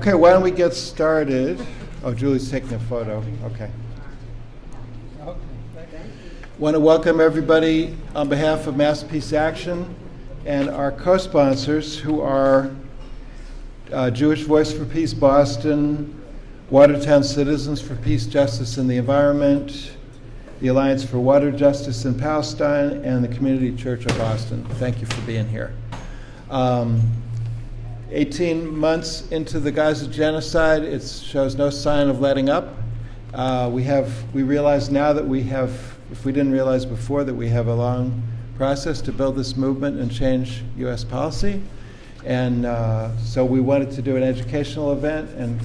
Okay, why don't we get started? Oh, Julie's taking a photo. Okay. Want to welcome everybody on behalf of Masterpiece Action and our co-sponsors, who are Jewish Voice for Peace Boston, Watertown Citizens for Peace, Justice, and the Environment, the Alliance for Water Justice in Palestine, and the Community Church of Boston. Thank you for being here. 18 months into the Gaza genocide, it shows no sign of letting up. We realize now that we have, if we didn't realize before, that we have a long process to build this movement and change U.S. policy. And so we wanted to do an educational event, and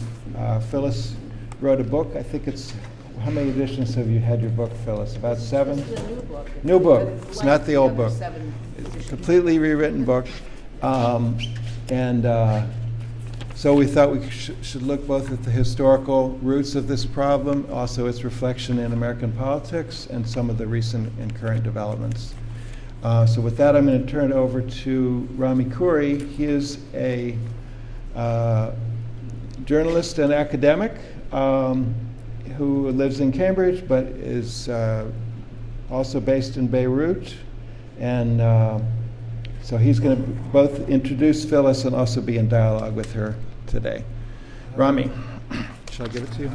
Phyllis wrote a book. I think it's, how many editions have you had your book, Phyllis? About 7? This is a new book. New book. It's not the old book. 7 It's a completely rewritten book. So we thought we should look both at the historical roots of this problem, also its reflection in American politics, and some of the recent and current developments. So with that, I'm going to turn it over to Rami Khouri. He is a journalist and academic who lives in Cambridge, but is also based in Beirut. And so he's going to both introduce Phyllis and also be in dialogue with her today. Rami, shall I give it to you?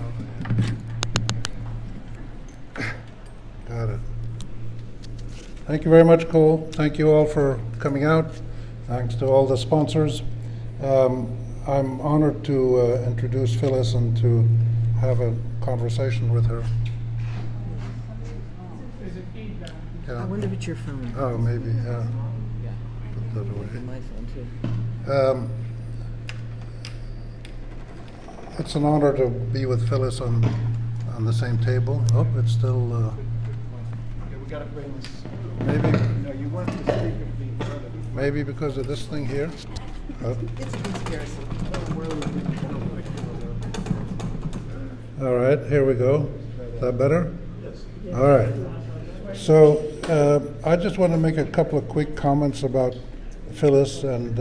Got it. Thank you very much, Cole. Thank you all for coming out. Thanks to all the sponsors. I'm honored to introduce Phyllis and to have a conversation with her. I wonder if it's your phone. Oh, maybe, yeah. Yeah. Put that away. My phone too. It's an honor to be with Phyllis on the same table. Oh, it's still, Yeah, we got to bring this. maybe No, you want the speaker to be in front of you. maybe because of this thing here. It's a conspiracy. All right, here we go. Is that better? Yes. All right. So I just want to make a couple of quick comments about Phyllis and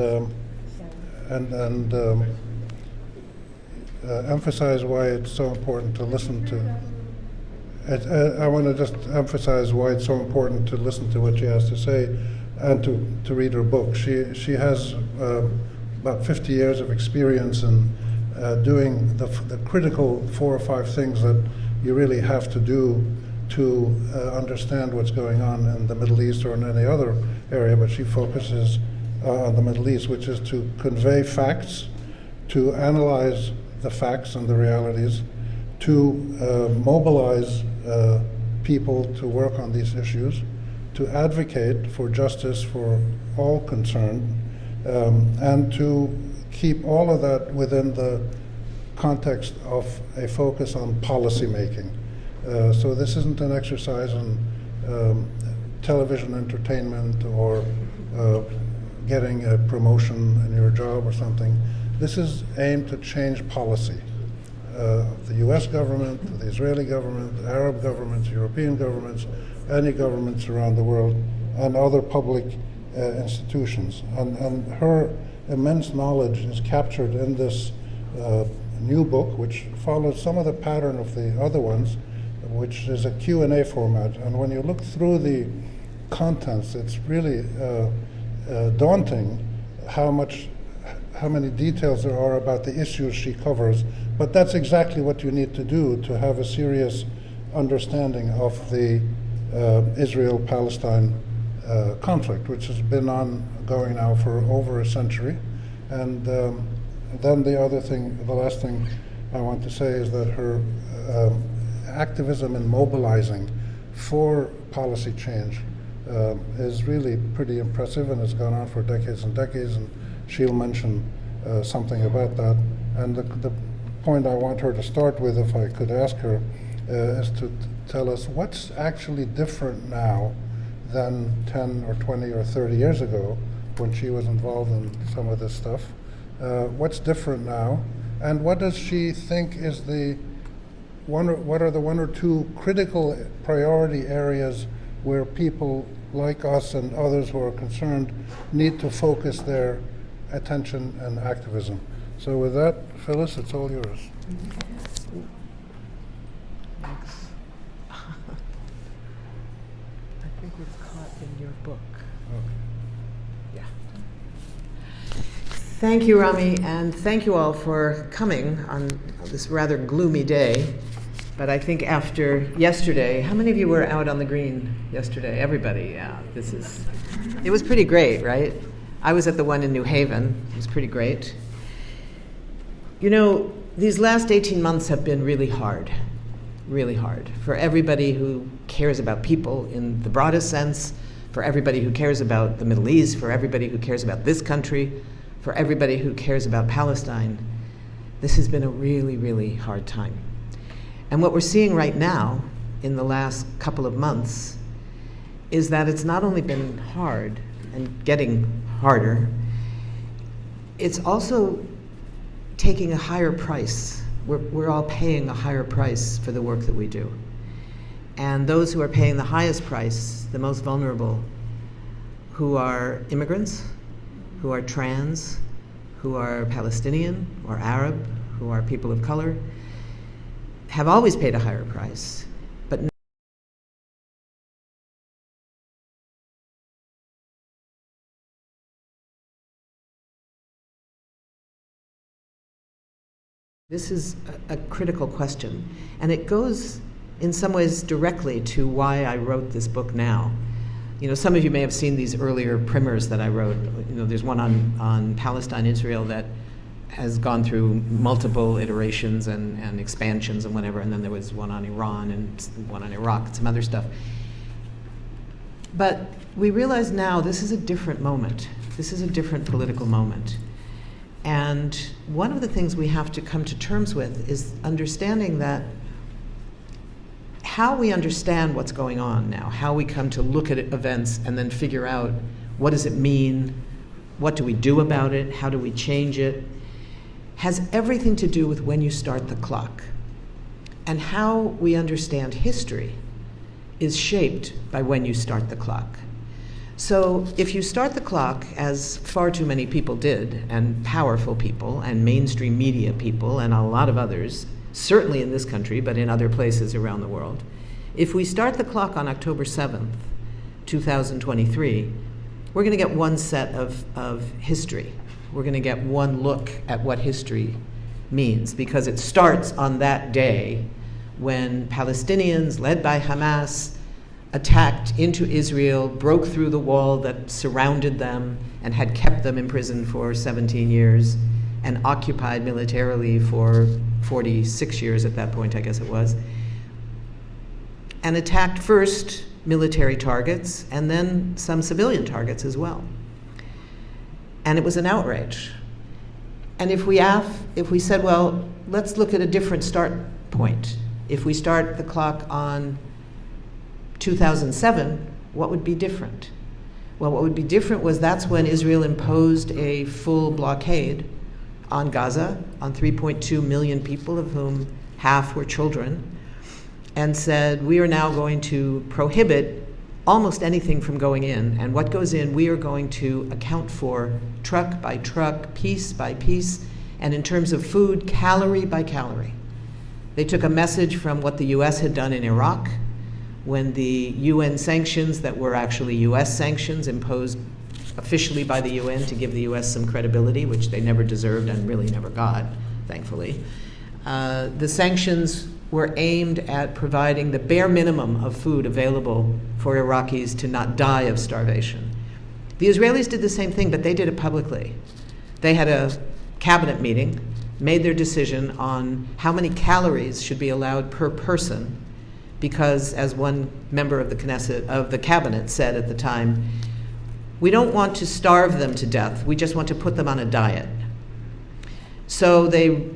emphasize why it's so important to listen to. I want to just emphasize why it's so important to listen to what she has to say and to read her book. She has about 50 years of experience in doing the critical 4 or 5 things that you really have to do to understand what's going on in the Middle East or in any other area, but she focuses on the Middle East, which is to convey facts, to analyze the facts and the realities, to mobilize people to work on these issues, to advocate for justice for all concerned, and to keep all of that within the context of a focus on policy making. So this isn't an exercise in television entertainment or getting a promotion in your job or something. This is aimed to change policy. The US government, the Israeli government, Arab governments, European governments, any governments around the world, and other public institutions. And her immense knowledge is captured in this new book, which follows some of the pattern of the other ones, which is a Q&A format. And when you look through the contents, it's really daunting how many details there are about the issues she covers. But that's exactly what you need to do to have a serious understanding of the Israel-Palestine conflict, which has been ongoing now for over a century. And then the last thing I want to say is that her activism in mobilizing for policy change is really pretty impressive, and has gone on for decades and decades, and she'll mention something about that. And the point I want her to start with, if I could ask her, is to tell us what's actually different now than 10 or 20 or 30 years ago when she was involved in some of this stuff. What's different now, and what does she think is what are the 1 or 2 critical priority areas where people like us and others who are concerned need to focus their attention and activism? So with that, Phyllis, it's all yours. Thanks. I think we're caught in your book. Yeah. Thank you, Rami, and thank you all for coming on this rather gloomy day. But I think after yesterday, how many of you were out on the green yesterday? Everybody, yeah. It was pretty great, right? I was at the one in New Haven. It was pretty great. You know, these last 18 months have been really hard for everybody who cares about people in the broadest sense, for everybody who cares about the Middle East, for everybody who cares about this country, for everybody who cares about Palestine. This has been a really, really hard time. And what we're seeing right now in the last couple of months is that it's not only been hard and getting harder, it's also taking a higher price. We're all paying a higher price for the work that we do. And those who are paying the highest price, the most vulnerable, who are immigrants, who are trans, who are Palestinian or Arab, who are people of color, have always paid a higher price. But this is a critical question, and it goes in some ways directly to why I wrote this book now. You know, some of you may have seen these earlier primers that I wrote. You know, there's one on Palestine, Israel that has gone through multiple iterations and expansions and whatever, and then there was one on Iran and one on Iraq and some other stuff. But we realize now this is a different moment. This is a different political moment. And one of the things we have to come to terms with is understanding that how we understand what's going on now, how we come to look at events and then figure out what does it mean, what do we do about it, how do we change it, has everything to do with when you start the clock. And how we understand history is shaped by when you start the clock. So if you start the clock, as far too many people did, and powerful people, and mainstream media people, and a lot of others, certainly in this country, but in other places around the world, if we start the clock on October 7th, 2023, we're going to get one set of history. We're going to get one look at what history means, because it starts on that day when Palestinians, led by Hamas, attacked into Israel, broke through the wall that surrounded them and had kept them imprisoned for 17 years and occupied militarily for 46 years at that point, I guess it was, and attacked first military targets and then some civilian targets as well. And it was an outrage. And if we said, well, let's look at a different start point. If we start the clock on 2007, what would be different? Well, what would be different was that's when Israel imposed a full blockade on Gaza, on 3.2 million people, of whom half were children, and said, we are now going to prohibit almost anything from going in, and what goes in, we are going to account for truck by truck, piece by piece, and in terms of food, calorie by calorie. They took a message from what the US had done in Iraq, when the UN sanctions that were actually US sanctions imposed officially by the UN to give the US some credibility, which they never deserved and really never got, thankfully. The sanctions were aimed at providing the bare minimum of food available for Iraqis to not die of starvation. The Israelis did the same thing, but they did it publicly. They had a cabinet meeting, made their decision on how many calories should be allowed per person, because, as one member of the Knesset, of the cabinet said at the time, we don't want to starve them to death, we just want to put them on a diet. So they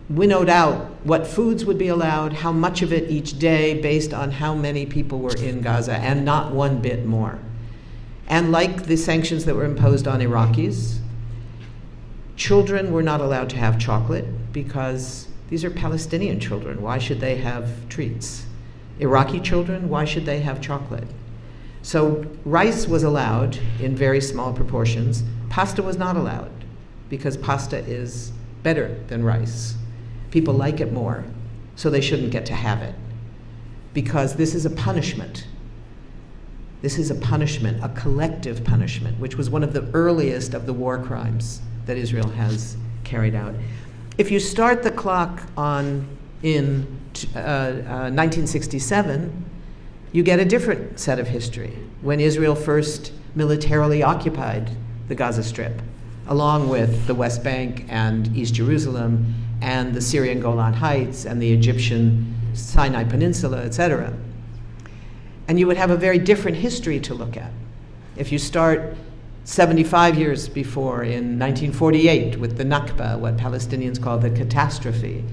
winnowed out what foods would be allowed, how much of it each day, based on how many people were in Gaza, and not one bit more. And like the sanctions that were imposed on Iraqis, children were not allowed to have chocolate, because these are Palestinian children. Why should they have treats? Iraqi children, why should they have chocolate? So rice was allowed in very small proportions. Pasta was not allowed, because pasta is better than rice. People like it more, so they shouldn't get to have it. Because this is a punishment. This is a punishment, a collective punishment, which was one of the earliest of the war crimes that Israel has carried out. If you start the clock in 1967, you get a different set of history, when Israel first militarily occupied the Gaza Strip, along with the West Bank and East Jerusalem and the Syrian Golan Heights and the Egyptian Sinai Peninsula, etc. And you would have a very different history to look at. If you start 75 years before, in 1948, with the Nakba, what Palestinians call the catastrophe,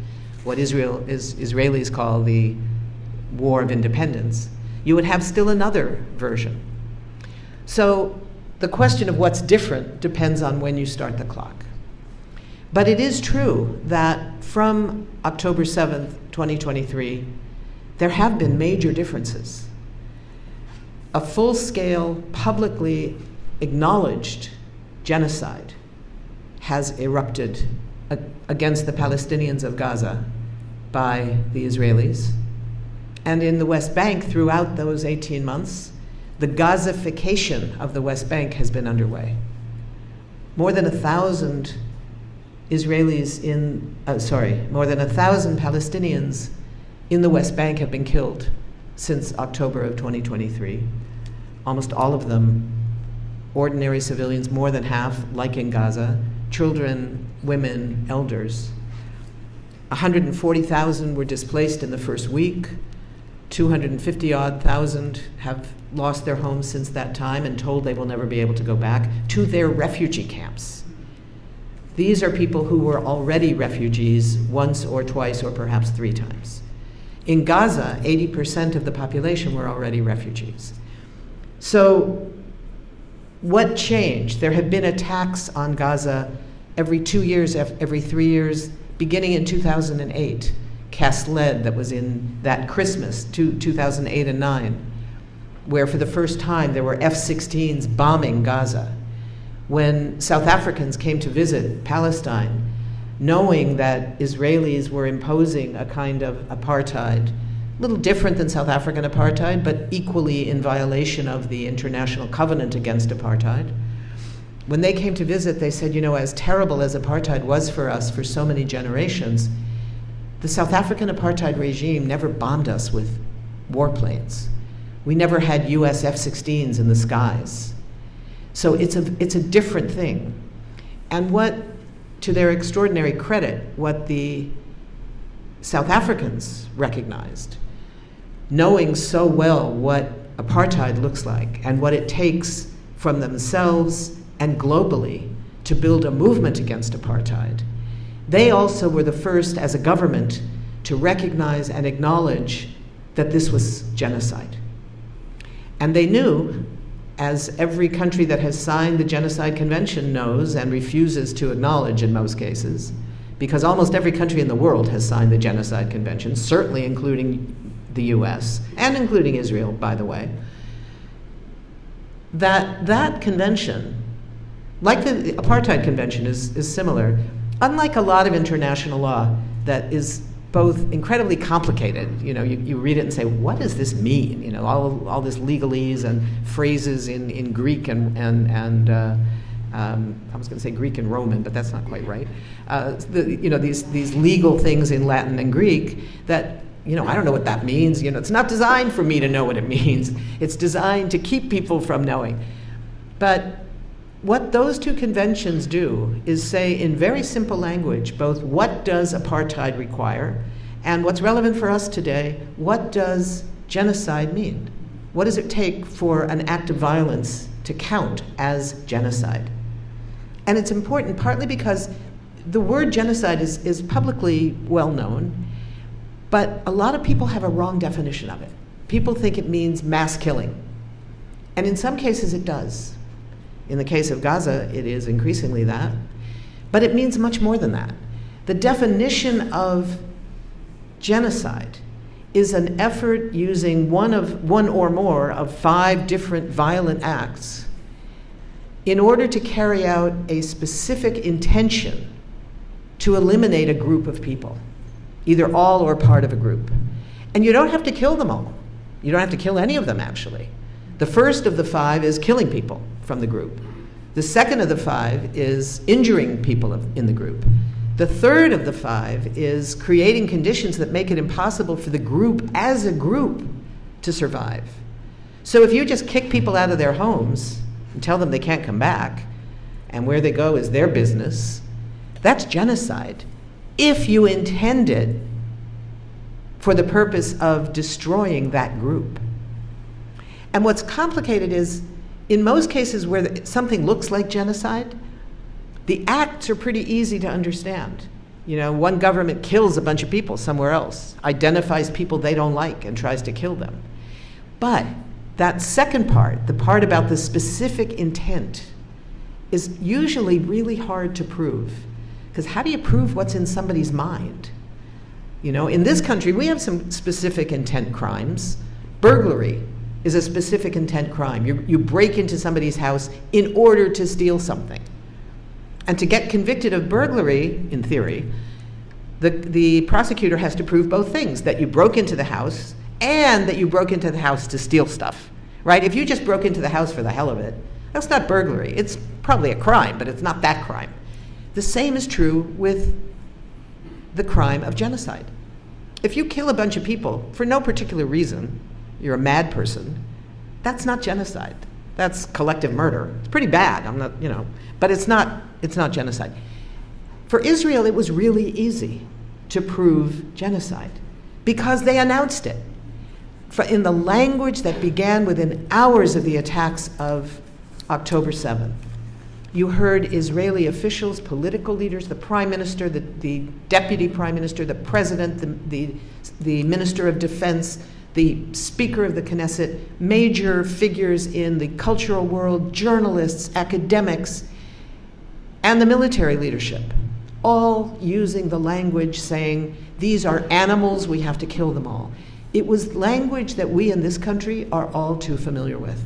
what Israelis call the War of Independence, you would have still another version. So the question of what's different depends on when you start the clock. But it is true that from October 7th, 2023, there have been major differences. A full-scale, publicly acknowledged genocide has erupted against the Palestinians of Gaza by the Israelis. And in the West Bank, throughout those 18 months, the Gazification of the West Bank has been underway. More than 1,000 more than 1,000 Palestinians in the West Bank have been killed since October of 2023. Almost all of them ordinary civilians, more than half, like in Gaza, children, women, elders. 140,000 were displaced in the first week. 250-odd thousand have lost their homes since that time and told they will never be able to go back to their refugee camps. These are people who were already refugees once or twice or perhaps 3 times. In Gaza, 80% of the population were already refugees. So what changed? There have been attacks on Gaza every 2 years, every 3 years, beginning in 2008. Cast lead that was in that Christmas, 2008 and 9, where for the first time there were F-16s bombing Gaza. When South Africans came to visit Palestine, knowing that Israelis were imposing a kind of apartheid, a little different than South African apartheid, but equally in violation of the International Covenant Against Apartheid. When they came to visit, they said, as terrible as apartheid was for us for so many generations, the South African apartheid regime never bombed us with warplanes. We never had US F-16s in the skies. So it's a different thing. And what, to their extraordinary credit, what the South Africans recognized, knowing so well what apartheid looks like and what it takes from themselves and globally to build a movement against apartheid, they also were the first as a government to recognize and acknowledge that this was genocide. And they knew, as every country that has signed the Genocide Convention knows and refuses to acknowledge in most cases, because almost every country in the world has signed the Genocide Convention, certainly including the US, and including Israel, by the way, that convention, like the Apartheid Convention, is similar. Unlike a lot of international law that is both incredibly complicated, you read it and say, what does this mean? All this legalese and phrases in Greek and I was going to say Greek and Roman, but that's not quite right. These legal things in Latin and Greek that, I don't know what that means. It's not designed for me to know what it means. It's designed to keep people from knowing. But what those two conventions do is say in very simple language both what does apartheid require and what's relevant for us today, what does genocide mean? What does it take for an act of violence to count as genocide? And it's important partly because the word genocide is publicly well known, but a lot of people have a wrong definition of it. People think it means mass killing. And in some cases it does. In the case of Gaza, it is increasingly that. But it means much more than that. The definition of genocide is an effort using one or more of 5 different violent acts in order to carry out a specific intention to eliminate a group of people, either all or part of a group. And you don't have to kill them all. You don't have to kill any of them, actually. The first of the 5 is killing people from the group. The second of the 5 is injuring people in the group. The third of the 5 is creating conditions that make it impossible for the group as a group to survive. So if you just kick people out of their homes and tell them they can't come back, and where they go is their business, that's genocide. If you intend it for the purpose of destroying that group. And what's complicated is, in most cases where something looks like genocide, the acts are pretty easy to understand. You know, one government kills a bunch of people somewhere else, identifies people they don't like and tries to kill them. But that second part, the part about the specific intent, is usually really hard to prove. Because how do you prove what's in somebody's mind? You know, in this country, we have some specific intent crimes. Burglary is a specific intent crime. You break into somebody's house in order to steal something. And to get convicted of burglary, in theory, the prosecutor has to prove both things, that you broke into the house and that you broke into the house to steal stuff, right? If you just broke into the house for the hell of it, that's not burglary. It's probably a crime, but it's not that crime. The same is true with the crime of genocide. If you kill a bunch of people for no particular reason, you're a mad person, that's not genocide. That's collective murder. It's pretty bad, I'm not, but it's not genocide. For Israel, it was really easy to prove genocide because they announced it. In the language that began within hours of the attacks of October 7th. You heard Israeli officials, political leaders, the prime minister, the deputy prime minister, the president, the minister of defense, the speaker of the Knesset, major figures in the cultural world, journalists, academics, and the military leadership, all using the language saying, these are animals, we have to kill them all. It was language that we in this country are all too familiar with.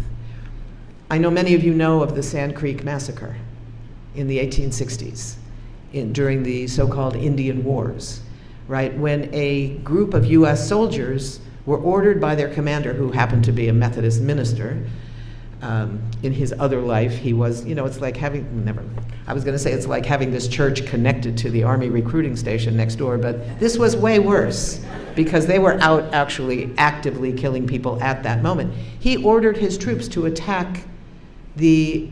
I know many of you know of the Sand Creek Massacre in the 1860s, during the so-called Indian Wars, right? When a group of US soldiers were ordered by their commander, who happened to be a Methodist minister. In his other life, he was, it's like it's like having this church connected to the army recruiting station next door, but this was way worse because they were out actually actively killing people at that moment. He ordered his troops to attack the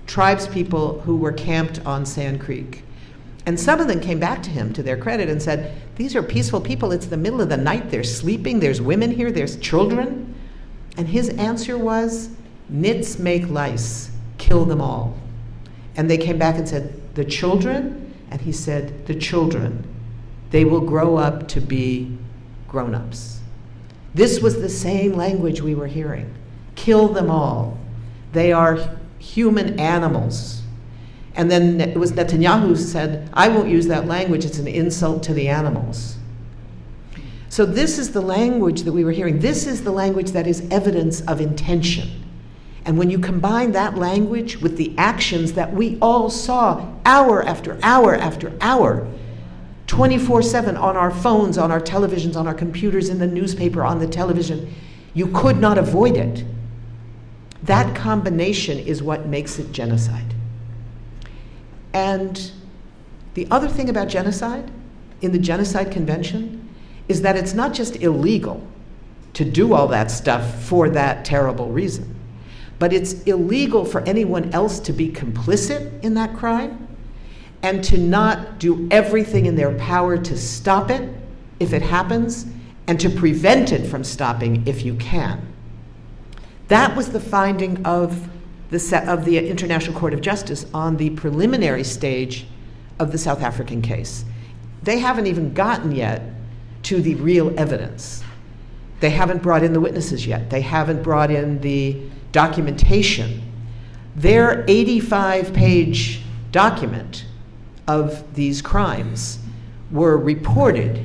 tribespeople who were camped on Sand Creek. And some of them came back to him, to their credit, and said, these are peaceful people, it's the middle of the night, they're sleeping, there's women here, there's children. And his answer was, nits make lice, kill them all. And they came back and said, the children? And he said, the children, they will grow up to be grown-ups. This was the same language we were hearing. Kill them all. They are human animals. And then it was Netanyahu who said, I won't use that language, it's an insult to the animals. So this is the language that we were hearing. This is the language that is evidence of intention. And when you combine that language with the actions that we all saw hour after hour after hour, 24/7 on our phones, on our televisions, on our computers, in the newspaper, on the television, you could not avoid it. That combination is what makes it genocide. And the other thing about genocide, in the Genocide Convention, is that it's not just illegal to do all that stuff for that terrible reason, but it's illegal for anyone else to be complicit in that crime and to not do everything in their power to stop it if it happens and to prevent it from stopping if you can. That was the finding of the International Court of Justice on the preliminary stage of the South African case. They haven't even gotten yet to the real evidence. They haven't brought in the witnesses yet. They haven't brought in the documentation. Their 85-page document of these crimes were reported,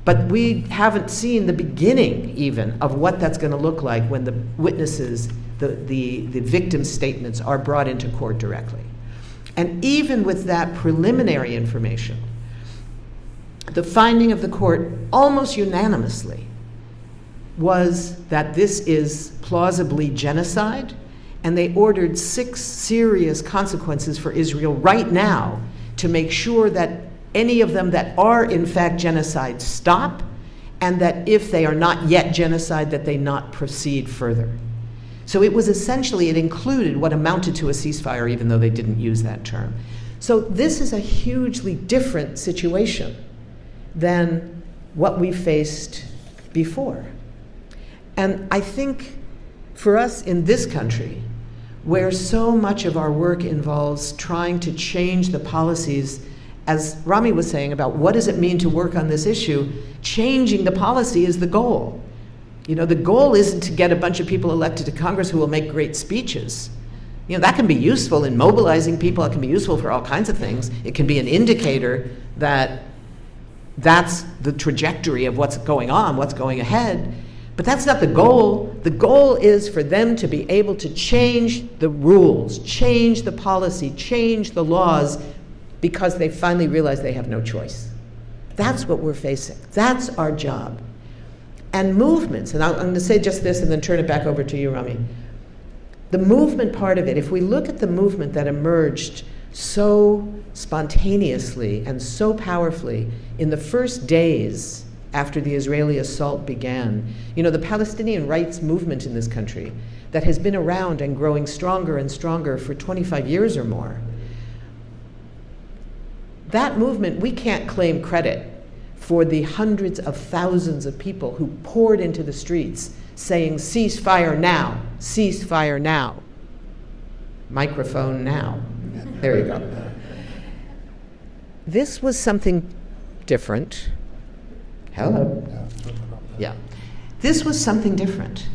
but we haven't seen the beginning even of what that's going to look like when the witnesses, the victim statements are brought into court directly. And even with that preliminary information, the finding of the court almost unanimously was that this is plausibly genocide, and they ordered 6 serious consequences for Israel right now to make sure that any of them that are in fact genocide stop, and that if they are not yet genocide, that they not proceed further. So it was essentially, it included what amounted to a ceasefire, even though they didn't use that term. So this is a hugely different situation than what we faced before. And I think for us in this country, where so much of our work involves trying to change the policies, as Rami was saying about what does it mean to work on this issue, changing the policy is the goal. You know, the goal isn't to get a bunch of people elected to Congress who will make great speeches. You know, that can be useful in mobilizing people, it can be useful for all kinds of things. It can be an indicator that that's the trajectory of what's going on, what's going ahead. But that's not the goal. The goal is for them to be able to change the rules, change the policy, change the laws, because they finally realize they have no choice. That's what we're facing. That's our job. And movements, and I'm going to say just this and then turn it back over to you, Rami. The movement part of it, if we look at the movement that emerged so spontaneously and so powerfully in the first days after the Israeli assault began, you know, the Palestinian rights movement in this country that has been around and growing stronger and stronger for 25 years or more, that movement, we can't claim credit for the hundreds of thousands of people who poured into the streets saying, ceasefire now, ceasefire now. Microphone now. There you go. This was something different. Hello. Yeah. This was something different.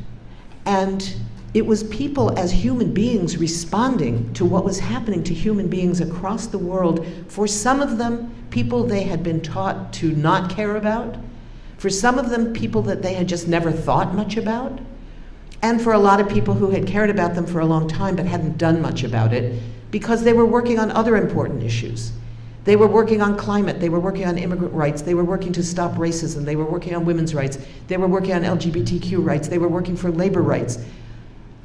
And it was people as human beings responding to what was happening to human beings across the world. For some of them, people they had been taught to not care about. For some of them, people that they had just never thought much about. And for a lot of people who had cared about them for a long time but hadn't done much about it because they were working on other important issues. They were working on climate, they were working on immigrant rights, they were working to stop racism, they were working on women's rights, they were working on LGBTQ rights, they were working for labor rights.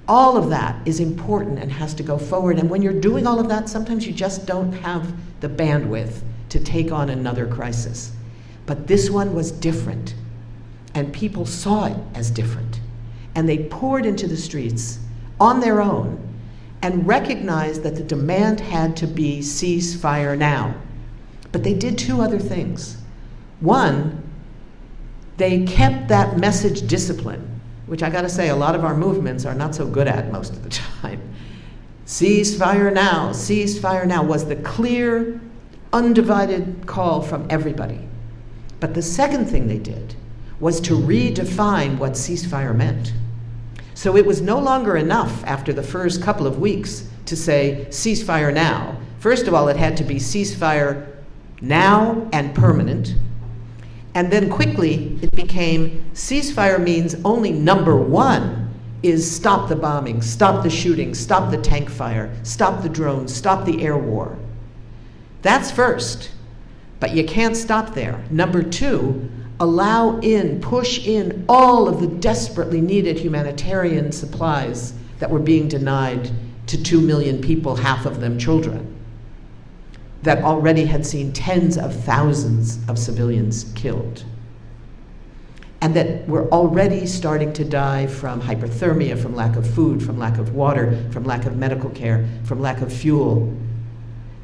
All of that is important and has to go forward. And when you're doing all of that, sometimes you just don't have the bandwidth to take on another crisis. But this one was different, and people saw it as different. And they poured into the streets on their own and recognized that the demand had to be ceasefire now. But they did 2 other things. One, they kept that message discipline, which I gotta say, a lot of our movements are not so good at most of the time. Ceasefire now was the clear, undivided call from everybody. But the second thing they did was to redefine what ceasefire meant. So it was no longer enough after the first couple of weeks to say ceasefire now. First of all, it had to be ceasefire now and permanent. And then quickly it became ceasefire means only number 1 is stop the bombing, stop the shooting, stop the tank fire, stop the drones, stop the air war. That's first, but you can't stop there. Number 2, allow in, push in all of the desperately needed humanitarian supplies that were being denied to 2 million people, half of them children, that already had seen tens of thousands of civilians killed, and that were already starting to die from hypothermia, from lack of food, from lack of water, from lack of medical care, from lack of fuel.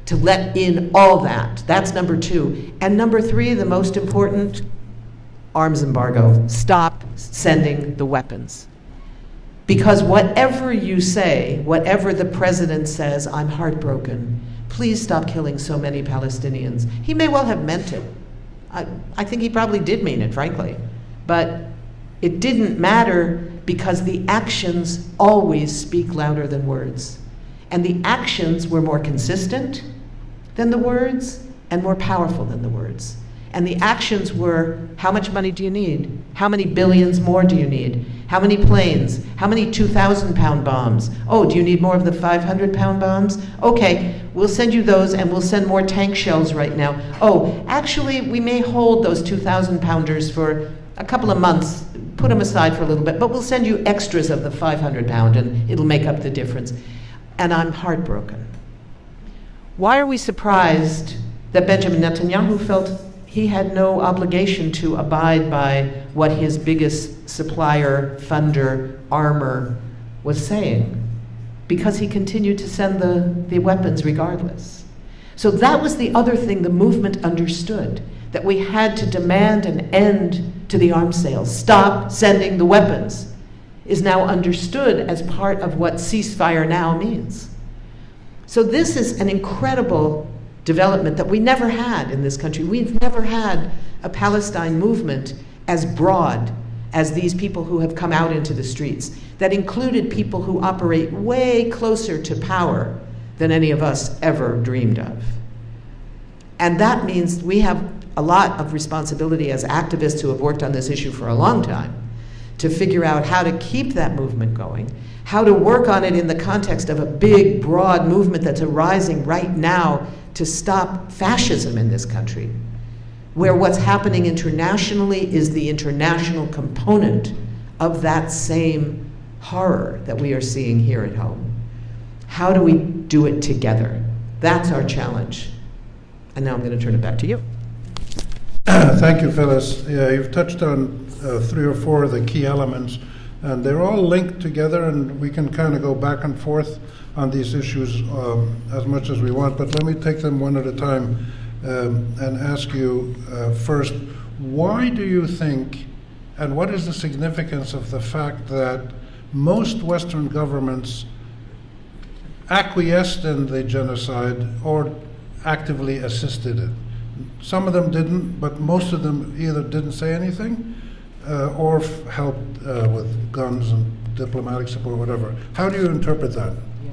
To let in all that, that's number 2. And number 3, the most important, arms embargo. Stop sending the weapons. Because whatever you say, whatever the president says, I'm heartbroken, please stop killing so many Palestinians. He may well have meant it. I think he probably did mean it, frankly. But it didn't matter because the actions always speak louder than words. And the actions were more consistent than the words and more powerful than the words. And the actions were, how much money do you need? How many billions more do you need? How many planes? How many 2,000-pound bombs? Oh, do you need more of the 500-pound bombs? Okay, we'll send you those, and we'll send more tank shells right now. Oh, actually, we may hold those 2,000-pounders for a couple of months, put them aside for a little bit, but we'll send you extras of the 500-pound, and it'll make up the difference. And I'm heartbroken. Why are we surprised that Benjamin Netanyahu felt he had no obligation to abide by what his biggest supplier, funder, armor was saying? Because he continued to send the weapons regardless. So that was the other thing the movement understood, that we had to demand an end to the arms sales. Stop sending the weapons is now understood as part of what ceasefire now means. So this is an incredible development that we never had in this country. We've never had a Palestine movement as broad as these people who have come out into the streets, that included people who operate way closer to power than any of us ever dreamed of. And that means we have a lot of responsibility as activists who have worked on this issue for a long time to figure out how to keep that movement going, how to work on it in the context of a big, broad movement that's arising right now to stop fascism in this country, where what's happening internationally is the international component of that same horror that we are seeing here at home. How do we do it together? That's our challenge. And now I'm going to turn it back to you. Thank you, Phyllis. Yeah, you've touched on 3 or 4 of the key elements, and they're all linked together, and we can kind of go back and forth on these issues as much as we want, but let me take them one at a time and ask you first, why do you think, and what is the significance of the fact that most Western governments acquiesced in the genocide or actively assisted it? Some of them didn't, but most of them either didn't say anything or helped with guns and diplomatic support, whatever. How do you interpret that? Yeah.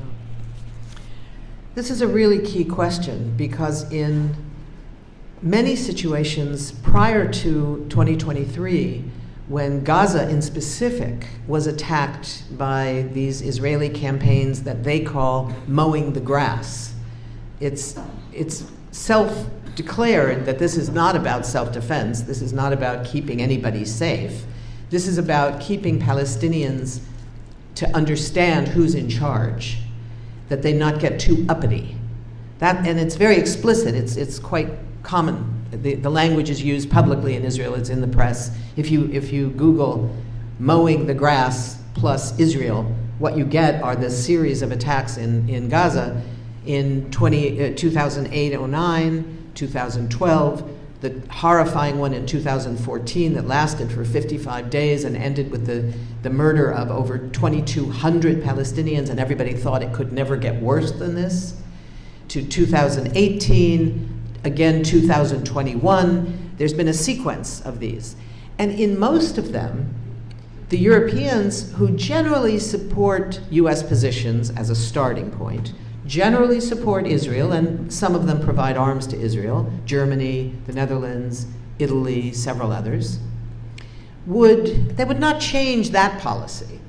This is a really key question, because in many situations prior to 2023, when Gaza in specific was attacked by these Israeli campaigns that they call mowing the grass, it's self-declared that this is not about self-defense, this is not about keeping anybody safe, this is about keeping Palestinians to understand who's in charge, that they not get too uppity. And it's very explicit, it's quite common. The language is used publicly in Israel, it's in the press. If you Google mowing the grass plus Israel, what you get are the series of attacks in Gaza in 2008-09, 2012, the horrifying one in 2014 that lasted for 55 days and ended with the murder of over 2,200 Palestinians, and everybody thought it could never get worse than this, to 2018, again 2021. There's been a sequence of these. And in most of them, the Europeans, who generally support US positions as a starting point, generally support Israel, and some of them provide arms to Israel, Germany, the Netherlands, Italy, several others, they would not change that policy,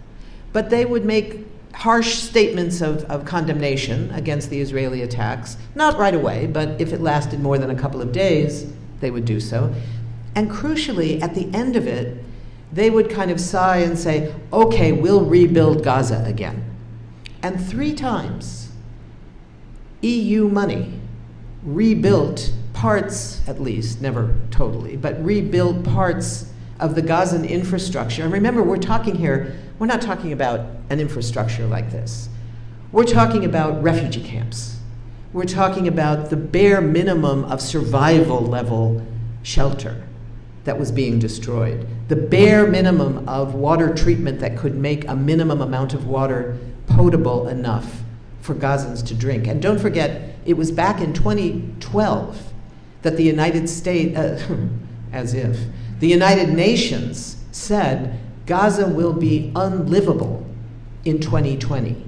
but they would make harsh statements of condemnation against the Israeli attacks, not right away, but if it lasted more than a couple of days, they would do so. And crucially, at the end of it, they would kind of sigh and say, okay, we'll rebuild Gaza again. And 3 times, EU money rebuilt parts, at least, never totally, but rebuilt parts of the Gazan infrastructure. And remember, we're not talking about an infrastructure like this. We're talking about refugee camps. We're talking about the bare minimum of survival level shelter that was being destroyed. The bare minimum of water treatment that could make a minimum amount of water potable enough for Gazans to drink. And don't forget, it was back in 2012 that the United States, as if, the United Nations said Gaza will be unlivable in 2020.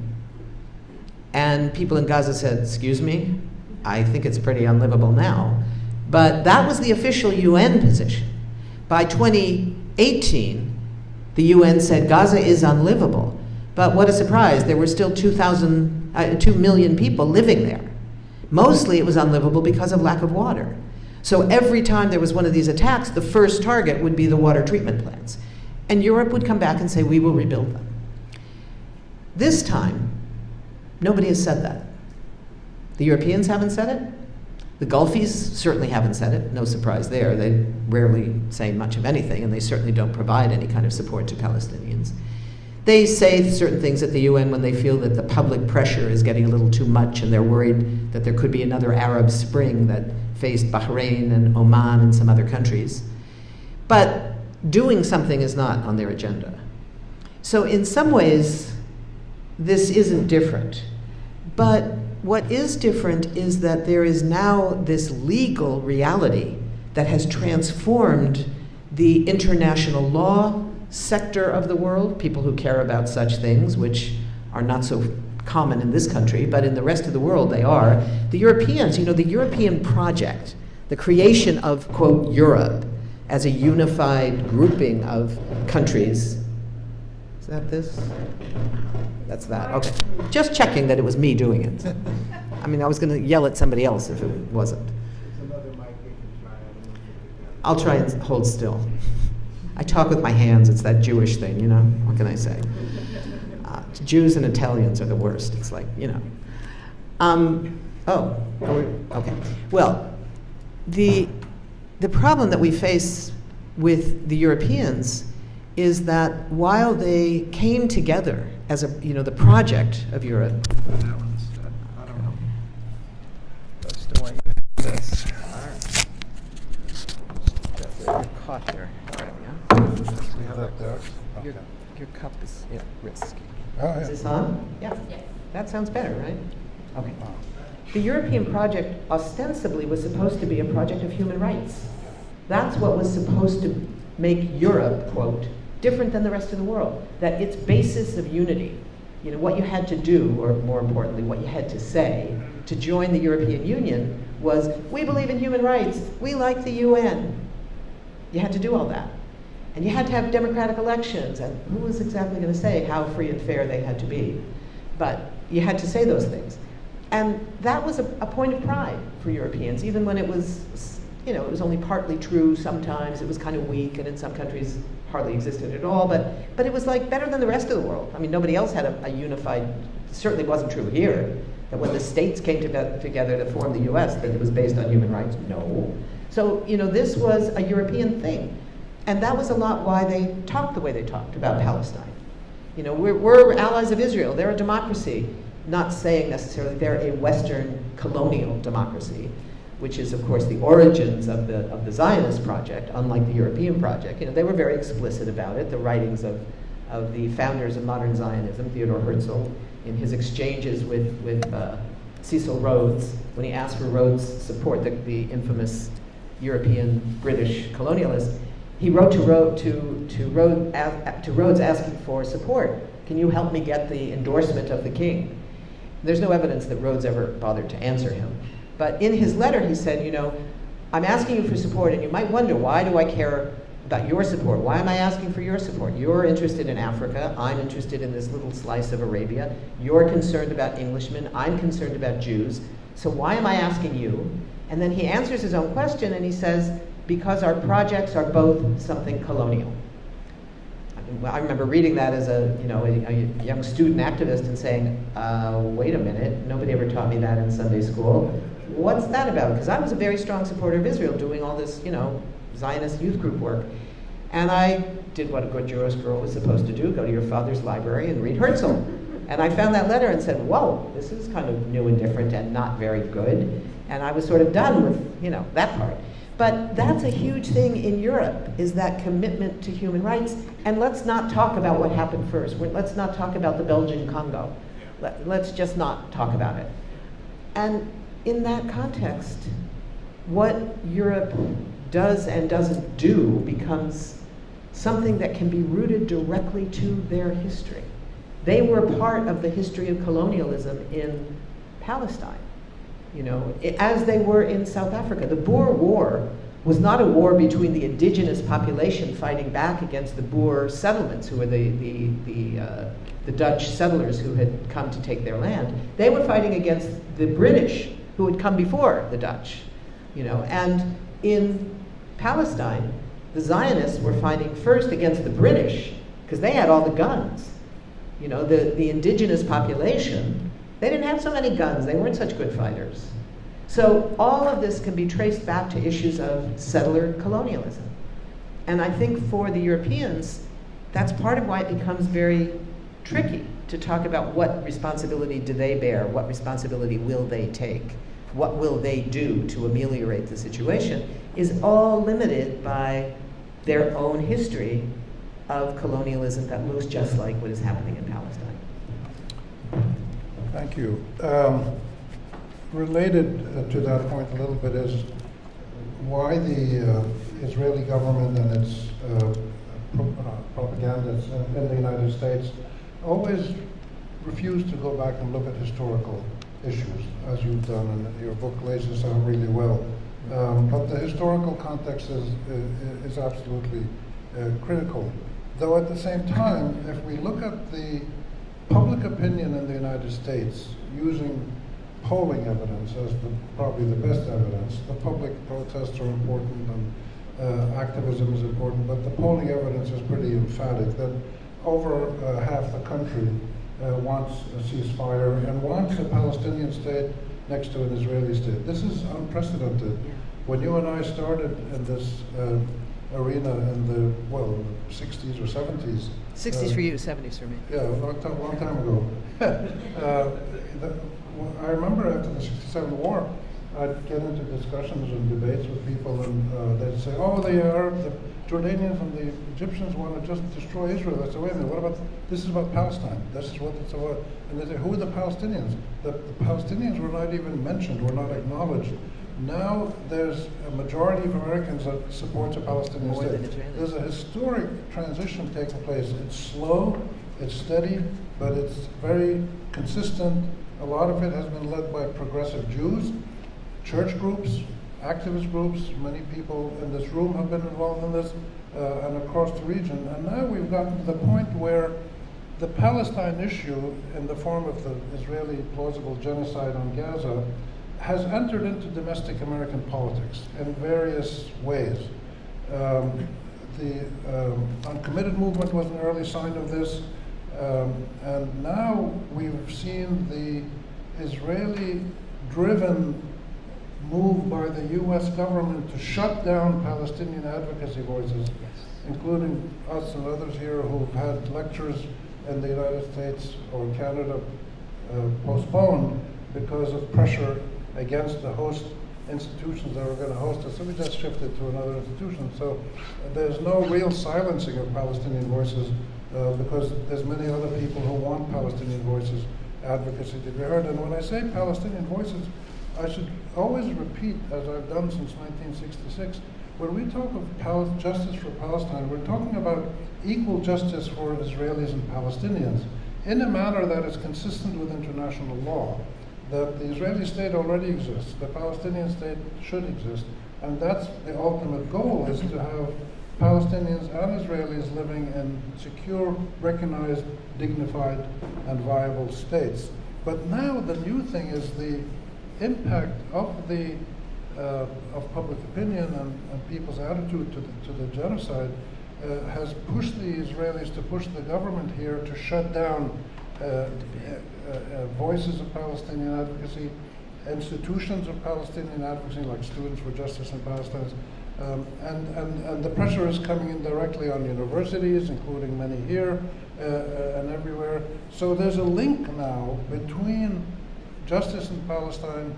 And people in Gaza said, excuse me, I think it's pretty unlivable now. But that was the official UN position. By 2018, the UN said Gaza is unlivable. But what a surprise, there were still 2 million people living there. Mostly it was unlivable because of lack of water. So every time there was one of these attacks, the first target would be the water treatment plants. And Europe would come back and say, we will rebuild them. This time, nobody has said that. The Europeans haven't said it. The Gulfies certainly haven't said it. No surprise there. They rarely say much of anything, and they certainly don't provide any kind of support to Palestinians. They say certain things at the UN when they feel that the public pressure is getting a little too much, and they're worried that there could be another Arab Spring that faced Bahrain and Oman and some other countries. But doing something is not on their agenda. So in some ways, this isn't different. But what is different is that there is now this legal reality that has transformed the international law sector of the world, people who care about such things, which are not so common in this country, but in the rest of the world they are. The Europeans, the European project, the creation of, quote, Europe as a unified grouping of countries. Is that this? That's that, okay. Just checking that it was me doing it. I mean, I was going to yell at somebody else if it wasn't. I'll try and hold still. I talk with my hands, it's that Jewish thing, what can I say? Jews and Italians are the worst, it's like, okay. Well, the problem that we face with the Europeans is that while they came together as the project of Europe. That one's, I don't know. That's the one you this. You're caught here. We have that there. Okay. Your cup is at risk. Oh, yeah. Is this on? Yeah. That sounds better, right? Okay. The European project ostensibly was supposed to be a project of human rights. That's what was supposed to make Europe, quote, different than the rest of the world. That its basis of unity, what you had to do, or more importantly, what you had to say to join the European Union was, we believe in human rights, we like the UN. You had to do all that. And you had to have democratic elections, and who was exactly going to say how free and fair they had to be? But you had to say those things. And that was a point of pride for Europeans, even when it was, it was only partly true sometimes, it was kind of weak, and in some countries hardly existed at all, but it was like better than the rest of the world. I mean, nobody else had a unified, it certainly wasn't true here, that when the states came together to form the US, that it was based on human rights. No. So, this was a European thing. And that was a lot why they talked the way they talked about Palestine. We're allies of Israel. They're a democracy. Not saying necessarily they're a Western colonial democracy, which is, of course, the origins of the Zionist project, unlike the European project. They were very explicit about it. The writings of the founders of modern Zionism, Theodore Herzl, in his exchanges with Cecil Rhodes, when he asked for Rhodes' support, the infamous European British colonialist, he wrote to Rhodes asking for support. Can you help me get the endorsement of the king? There's no evidence that Rhodes ever bothered to answer him. But in his letter he said, I'm asking you for support, and you might wonder, why do I care about your support? Why am I asking for your support? You're interested in Africa. I'm interested in this little slice of Arabia. You're concerned about Englishmen. I'm concerned about Jews. So why am I asking you? And then he answers his own question, and he says, because our projects are both something colonial. I remember reading that as a young student activist and saying, wait a minute, nobody ever taught me that in Sunday school. What's that about? Because I was a very strong supporter of Israel doing all this, Zionist youth group work. And I did what a good Jewish girl was supposed to do, go to your father's library and read Herzl. And I found that letter and said, whoa, this is kind of new and different and not very good. And I was sort of done with, that part. But that's a huge thing in Europe, is that commitment to human rights. And let's not talk about what happened first. Let's not talk about the Belgian Congo. Let's just not talk about it. And in that context, what Europe does and doesn't do becomes something that can be rooted directly to their history. They were part of the history of colonialism in Palestine. as they were in South Africa. The Boer War was not a war between the indigenous population fighting back against the Boer settlements, who were the Dutch settlers who had come to take their land. They were fighting against the British, who had come before the Dutch. And in Palestine, the Zionists were fighting first against the British, because they had all the guns. The indigenous population, they didn't have so many guns. They weren't such good fighters. So all of this can be traced back to issues of settler colonialism. And I think for the Europeans, that's part of why it becomes very tricky to talk about what responsibility do they bear, what responsibility will they take, what will they do to ameliorate the situation, is all limited by their own history of colonialism that looks just like what is happening in Palestine. Thank you. Related to that point a little bit is why the Israeli government and its propagandists in the United States always refuse to go back and look at historical issues, as you've done, and your book lays this out really well. But the historical context is absolutely critical. Though at the same time, if we look at the public opinion in the United States using polling evidence as probably the best evidence, the public protests are important and activism is important, but the polling evidence is pretty emphatic that over half the country wants a ceasefire and wants a Palestinian state next to an Israeli state. This is unprecedented. When you and I started in this arena in the 60s or 70s. 60s for you, 70s for me. Yeah, a long time ago. I remember after the '67 war, I'd get into discussions and debates with people, and they'd say, "Oh, the Jordanians and the Egyptians want to just destroy Israel." I said, "Wait a minute, what about this? Is about Palestine. This is what it's about." And they say, "Who are the Palestinians?" The Palestinians were not even mentioned, were not acknowledged. Now there's a majority of Americans that supports a Palestinian More state. than Israelis. There's a historic transition taking place. It's slow, it's steady, but it's very consistent. A lot of it has been led by progressive Jews, church groups, activist groups. Many people in this room have been involved in this, and across the region. And now we've gotten to the point where the Palestine issue, in the form of the Israeli plausible genocide on Gaza, has entered into domestic American politics in various ways. The uncommitted movement was an early sign of this. And now we've seen the Israeli-driven move by the U.S. government to shut down Palestinian advocacy voices, including us and others here who've had lectures in the United States or Canada postponed because of pressure against the host institutions that were going to host us. So we just shifted to another institution. So there's no real silencing of Palestinian voices because there's many other people who want Palestinian voices, advocacy to be heard. And when I say Palestinian voices, I should always repeat, as I've done since 1966, when we talk of justice for Palestine, we're talking about equal justice for Israelis and Palestinians in a manner that is consistent with international law. That the Israeli state already exists, the Palestinian state should exist, and that's the ultimate goal, is to have Palestinians and Israelis living in secure, recognized, dignified, and viable states. But now the new thing is the impact of public opinion and people's attitude to the genocide has pushed the Israelis to push the government here to shut down voices of Palestinian advocacy, institutions of Palestinian advocacy like Students for Justice in Palestine, and the pressure is coming in directly on universities, including many here and everywhere. So there's a link now between justice in Palestine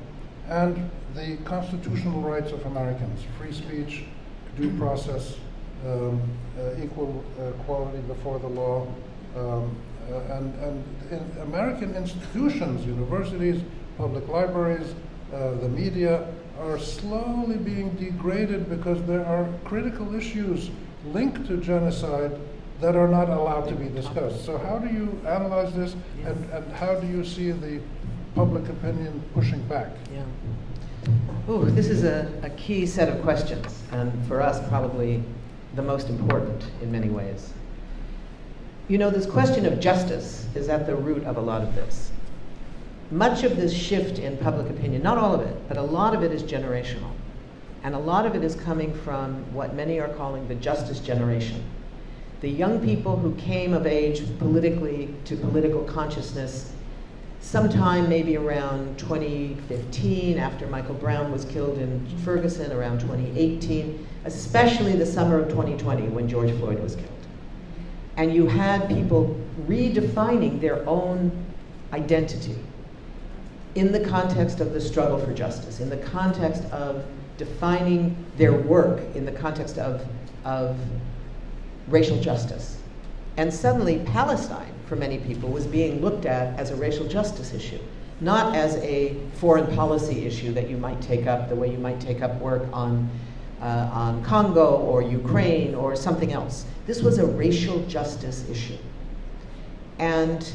and the constitutional rights of Americans: free speech, due process, equal equality before the law. And in American institutions, universities, public libraries, the media are slowly being degraded because there are critical issues linked to genocide that are not allowed to be discussed. So how do you analyze this, and how do you see the public opinion pushing back? Yeah. Ooh, this is a key set of questions, and for us, probably the most important in many ways. You know, this question of justice is at the root of a lot of this. Much of this shift in public opinion, not all of it, but a lot of it is generational. And a lot of it is coming from what many are calling the justice generation. The young people who came of age politically to political consciousness sometime maybe around 2015, after Michael Brown was killed in Ferguson, around 2018, especially the summer of 2020 when George Floyd was killed. And you had people redefining their own identity in the context of the struggle for justice, in the context of defining their work, in the context of racial justice. And suddenly Palestine, for many people, was being looked at as a racial justice issue, not as a foreign policy issue that you might take up the way you might take up work on Congo or Ukraine or something else. This was a racial justice issue. And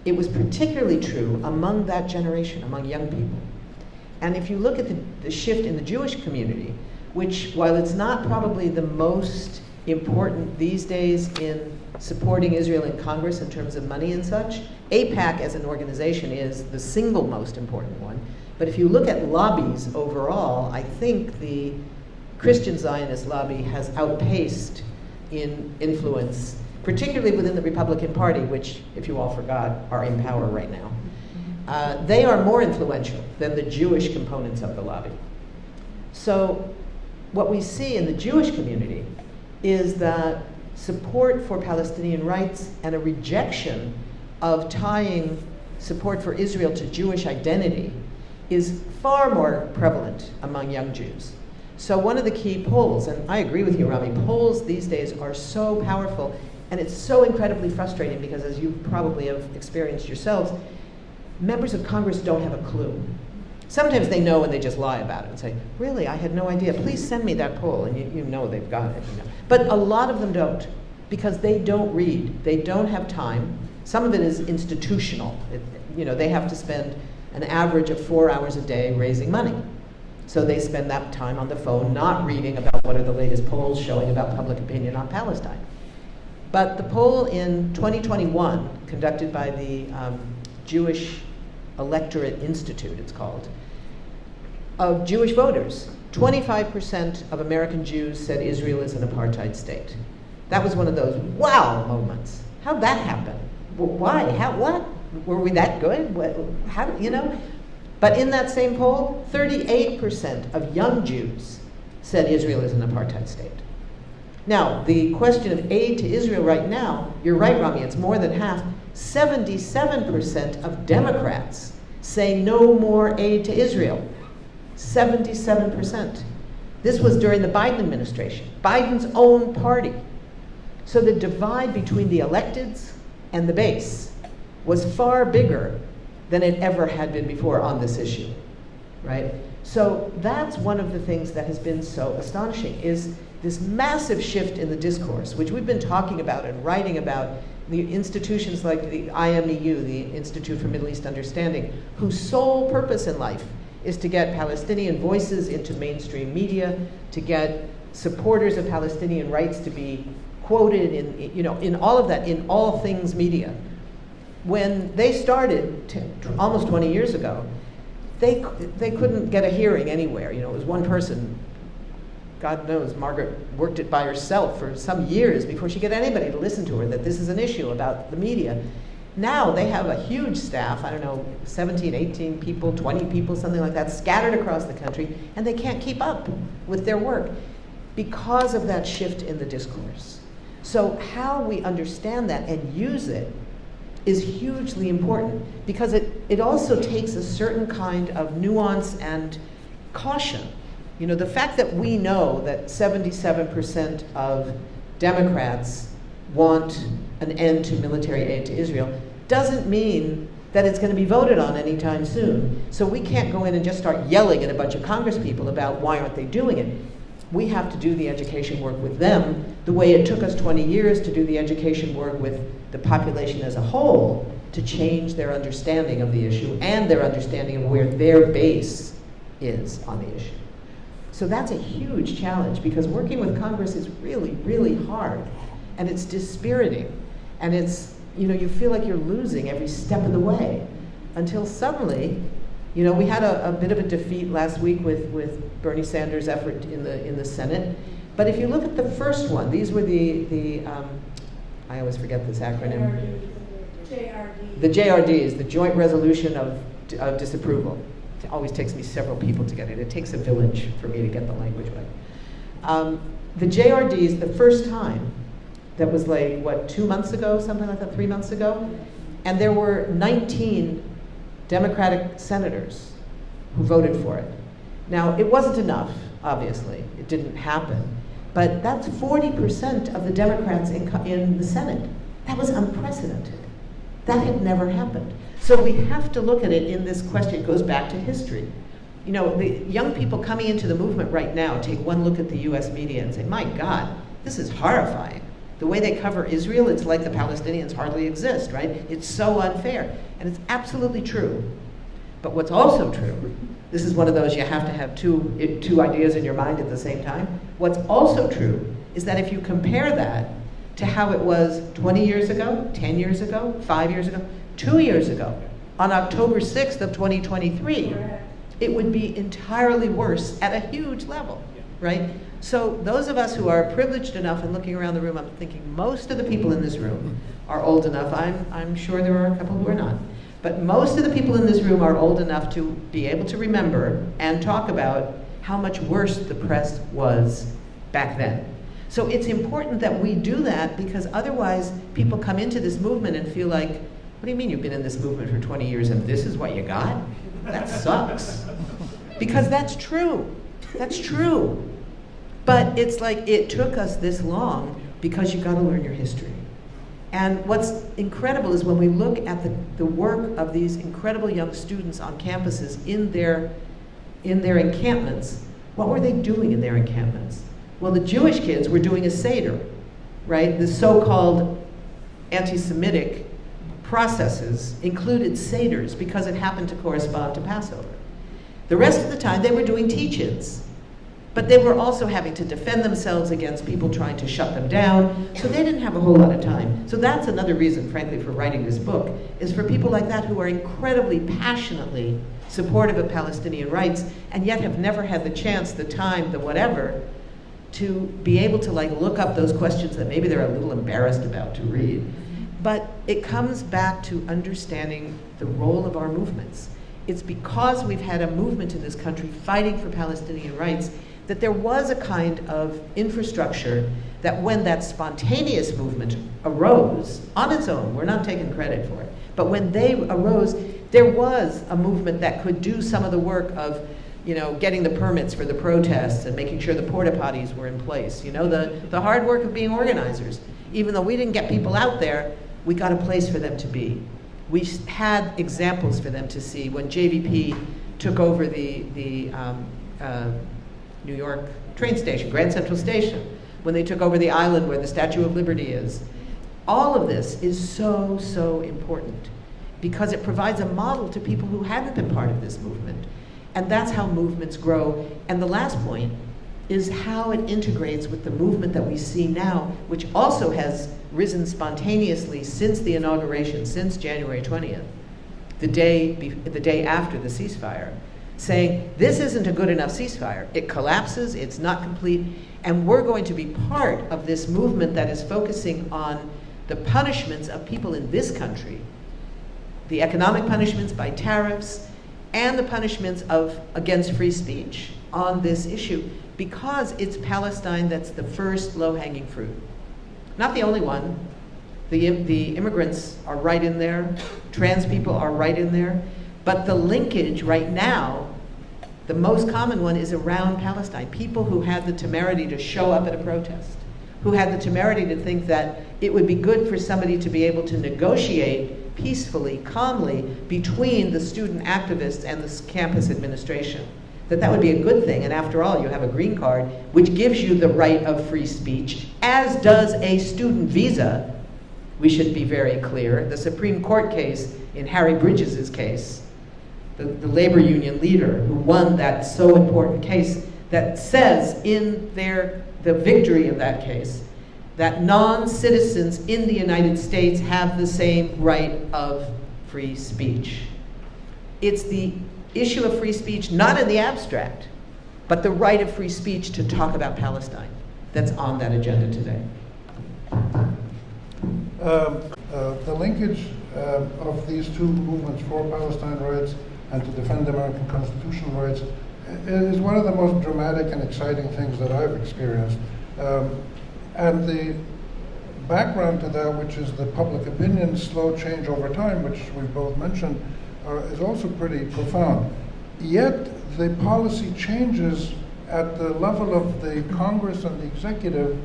it was particularly true among that generation, among young people. And if you look at the shift in the Jewish community, which, while it's not probably the most important these days in supporting Israel in Congress in terms of money and such, AIPAC as an organization is the single most important one. But if you look at lobbies overall, I think the Christian Zionist lobby has outpaced in influence, particularly within the Republican Party, which, if you all forgot, are in power right now. They are more influential than the Jewish components of the lobby. So what we see in the Jewish community is that support for Palestinian rights and a rejection of tying support for Israel to Jewish identity is far more prevalent among young Jews. So one of the key polls, and I agree with you, Rami, polls these days are so powerful, and it's so incredibly frustrating because, as you probably have experienced yourselves, members of Congress don't have a clue. Sometimes they know and they just lie about it and say, really, I had no idea. Please send me that poll. And you know they've got it. You know. But a lot of them don't because they don't read. They don't have time. Some of it is institutional. They have to spend an average of 4 hours a day raising money. So they spend that time on the phone not reading about what are the latest polls showing about public opinion on Palestine. But the poll in 2021, conducted by the Jewish Electorate Institute, it's called, of Jewish voters, 25% of American Jews said Israel is an apartheid state. That was one of those wow moments. How'd that happen? Why? How? What? Were we that good? What, how? But in that same poll, 38% of young Jews said Israel is an apartheid state. Now, the question of aid to Israel right now, you're right, Rami, it's more than half. 77% of Democrats say no more aid to Israel. 77%. This was during the Biden administration, Biden's own party. So the divide between the electeds and the base was far bigger than it ever had been before on this issue, right? So that's one of the things that has been so astonishing, is this massive shift in the discourse, which we've been talking about and writing about. The institutions like the IMEU, the Institute for Middle East Understanding, whose sole purpose in life is to get Palestinian voices into mainstream media, to get supporters of Palestinian rights to be quoted in all of that, in all things media. When they started almost 20 years ago, they couldn't get a hearing anywhere. It was one person. God knows, Margaret worked it by herself for some years before she got anybody to listen to her, that this is an issue about the media. Now they have a huge staff, 17, 18 people, 20 people, something like that, scattered across the country, and they can't keep up with their work because of that shift in the discourse. So how we understand that and use it is hugely important, because it also takes a certain kind of nuance and caution. The fact that we know that 77% of Democrats want an end to military aid to Israel doesn't mean that it's going to be voted on anytime soon. So we can't go in and just start yelling at a bunch of Congress people about why aren't they doing it. we have to do the education work with them the way it took us 20 years to do the education work with the population as a whole to change their understanding of the issue and their understanding of where their base is on the issue. So that's a huge challenge, because working with Congress is really, really hard, and it's dispiriting, and it's, you feel like you're losing every step of the way, until suddenly, we had a bit of a defeat last week with Bernie Sanders' effort in the Senate. But if you look at the first one, these were the I always forget this acronym. JRD. The JRDs, the Joint Resolution of Disapproval. It always takes me several people to get it. It takes a village for me to get the language right. The JRDs, the first time, that was 2 months ago, something like that, 3 months ago, and there were 19 Democratic senators who voted for it. Now, it wasn't enough, obviously. It didn't happen. But that's 40% of the Democrats in the Senate. That was unprecedented. That had never happened. So we have to look at it in this question. It goes back to history. The young people coming into the movement right now take one look at the US media and say, my God, this is horrifying. The way they cover Israel, it's like the Palestinians hardly exist, right? It's so unfair. And it's absolutely true. But what's also true, this is one of those you have to have two ideas in your mind at the same time. What's also true is that if you compare that to how it was 20 years ago, 10 years ago, 5 years ago, 2 years ago, on October 6th of 2023, it would be entirely worse at a huge level, right? So those of us who are privileged enough, and looking around the room, I'm thinking most of the people in this room are old enough. I'm sure there are a couple who are not. But most of the people in this room are old enough to be able to remember and talk about how much worse the press was back then. So it's important that we do that, because otherwise people come into this movement and feel like, what do you mean you've been in this movement for 20 years and this is what you got? That sucks. Because that's true. That's true. But it's like it took us this long because you've got to learn your history. And what's incredible is when we look at the work of these incredible young students on campuses in their encampments, what were they doing in their encampments? Well, the Jewish kids were doing a Seder, right? The so-called anti-Semitic processes included Seders because it happened to correspond to Passover. The rest of the time they were doing teach-ins, but they were also having to defend themselves against people trying to shut them down, so they didn't have a whole lot of time. So that's another reason, frankly, for writing this book, is for people like that who are incredibly passionately supportive of Palestinian rights and yet have never had the chance, the time, the whatever, to be able to look up those questions that maybe they're a little embarrassed about to read. But it comes back to understanding the role of our movements. It's because we've had a movement in this country fighting for Palestinian rights that there was a kind of infrastructure that when that spontaneous movement arose on its own, we're not taking credit for it, but when they arose, there was a movement that could do some of the work of getting the permits for the protests and making sure the porta potties were in place. The hard work of being organizers. Even though we didn't get people out there, we got a place for them to be. We had examples for them to see. When JVP took over the New York train station, Grand Central Station, when they took over the island where the Statue of Liberty is. All of this is so, so important because it provides a model to people who hadn't been part of this movement. And that's how movements grow. And the last point is how it integrates with the movement that we see now, which also has risen spontaneously since the inauguration, since January 20th, the day after the ceasefire, saying this isn't a good enough ceasefire. It collapses, it's not complete, and we're going to be part of this movement that is focusing on the punishments of people in this country, the economic punishments by tariffs, and the punishments against free speech on this issue, because it's Palestine that's the first low-hanging fruit. Not the only one. The immigrants are right in there. Trans people are right in there. But the linkage right now, the most common one is around Palestine. People who had the temerity to show up at a protest, who had the temerity to think that it would be good for somebody to be able to negotiate peacefully, calmly, between the student activists and the campus administration. that would be a good thing. And after all, you have a green card, which gives you the right of free speech, as does a student visa. We should be very clear. The Supreme Court case in Harry Bridges' case, the labor union leader who won that so important case, that says in the victory of that case that non-citizens in the United States have the same right of free speech. It's the issue of free speech, not in the abstract, but the right of free speech to talk about Palestine that's on that agenda today. The linkage of these two movements for Palestine rights and to defend American constitutional rights is one of the most dramatic and exciting things that I've experienced. And the background to that, which is the public opinion slow change over time, which we both mentioned, is also pretty profound. Yet the policy changes at the level of the Congress and the executive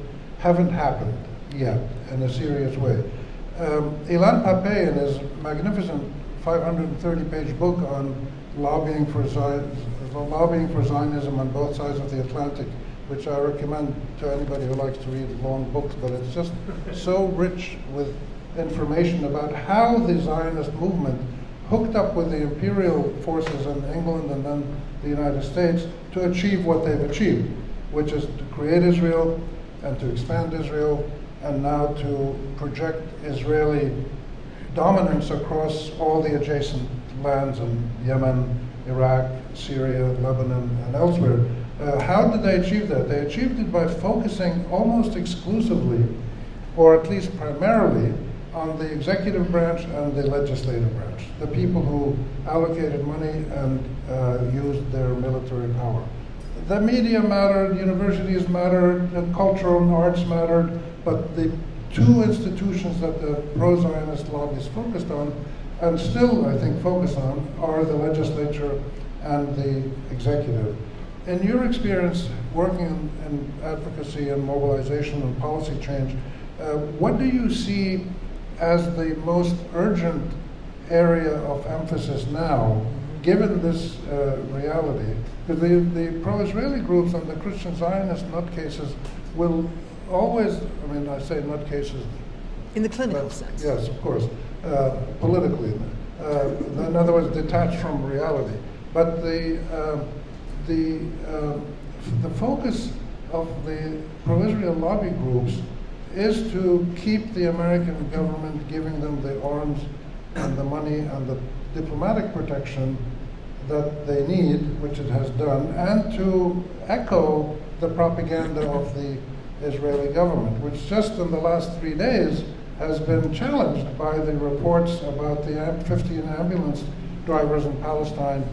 haven't happened yet in a serious way. Ilan Pappé, in his magnificent 530-page book on lobbying for Zionism on both sides of the Atlantic, which I recommend to anybody who likes to read long books, but it's just so rich with information about how the Zionist movement hooked up with the imperial forces in England and then the United States to achieve what they've achieved, which is to create Israel and to expand Israel and now to project Israeli dominance across all the adjacent lands in Yemen, Iraq, Syria, Lebanon, and elsewhere. How did they achieve that? They achieved it by focusing almost exclusively, or at least primarily, on the executive branch and the legislative branch, the people who allocated money and used their military power. The media mattered, universities mattered, the cultural and arts mattered, but the two institutions that the pro-Zionist lobbies focused on, and still I think focus on, are the legislature and the executive. In your experience working in advocacy and mobilization and policy change, what do you see as the most urgent area of emphasis now, given this reality? Because the pro-Israeli groups and the Christian Zionist nutcases will always, I mean, I say nutcases. In the clinical sense. Yes, of course, politically. In other words, detached from reality. But the focus of the pro-Israel lobby groups is to keep the American government giving them the arms and the money and the diplomatic protection that they need, which it has done, and to echo the propaganda of the Israeli government, which just in the last 3 days has been challenged by the reports about the 15 ambulance drivers in Palestine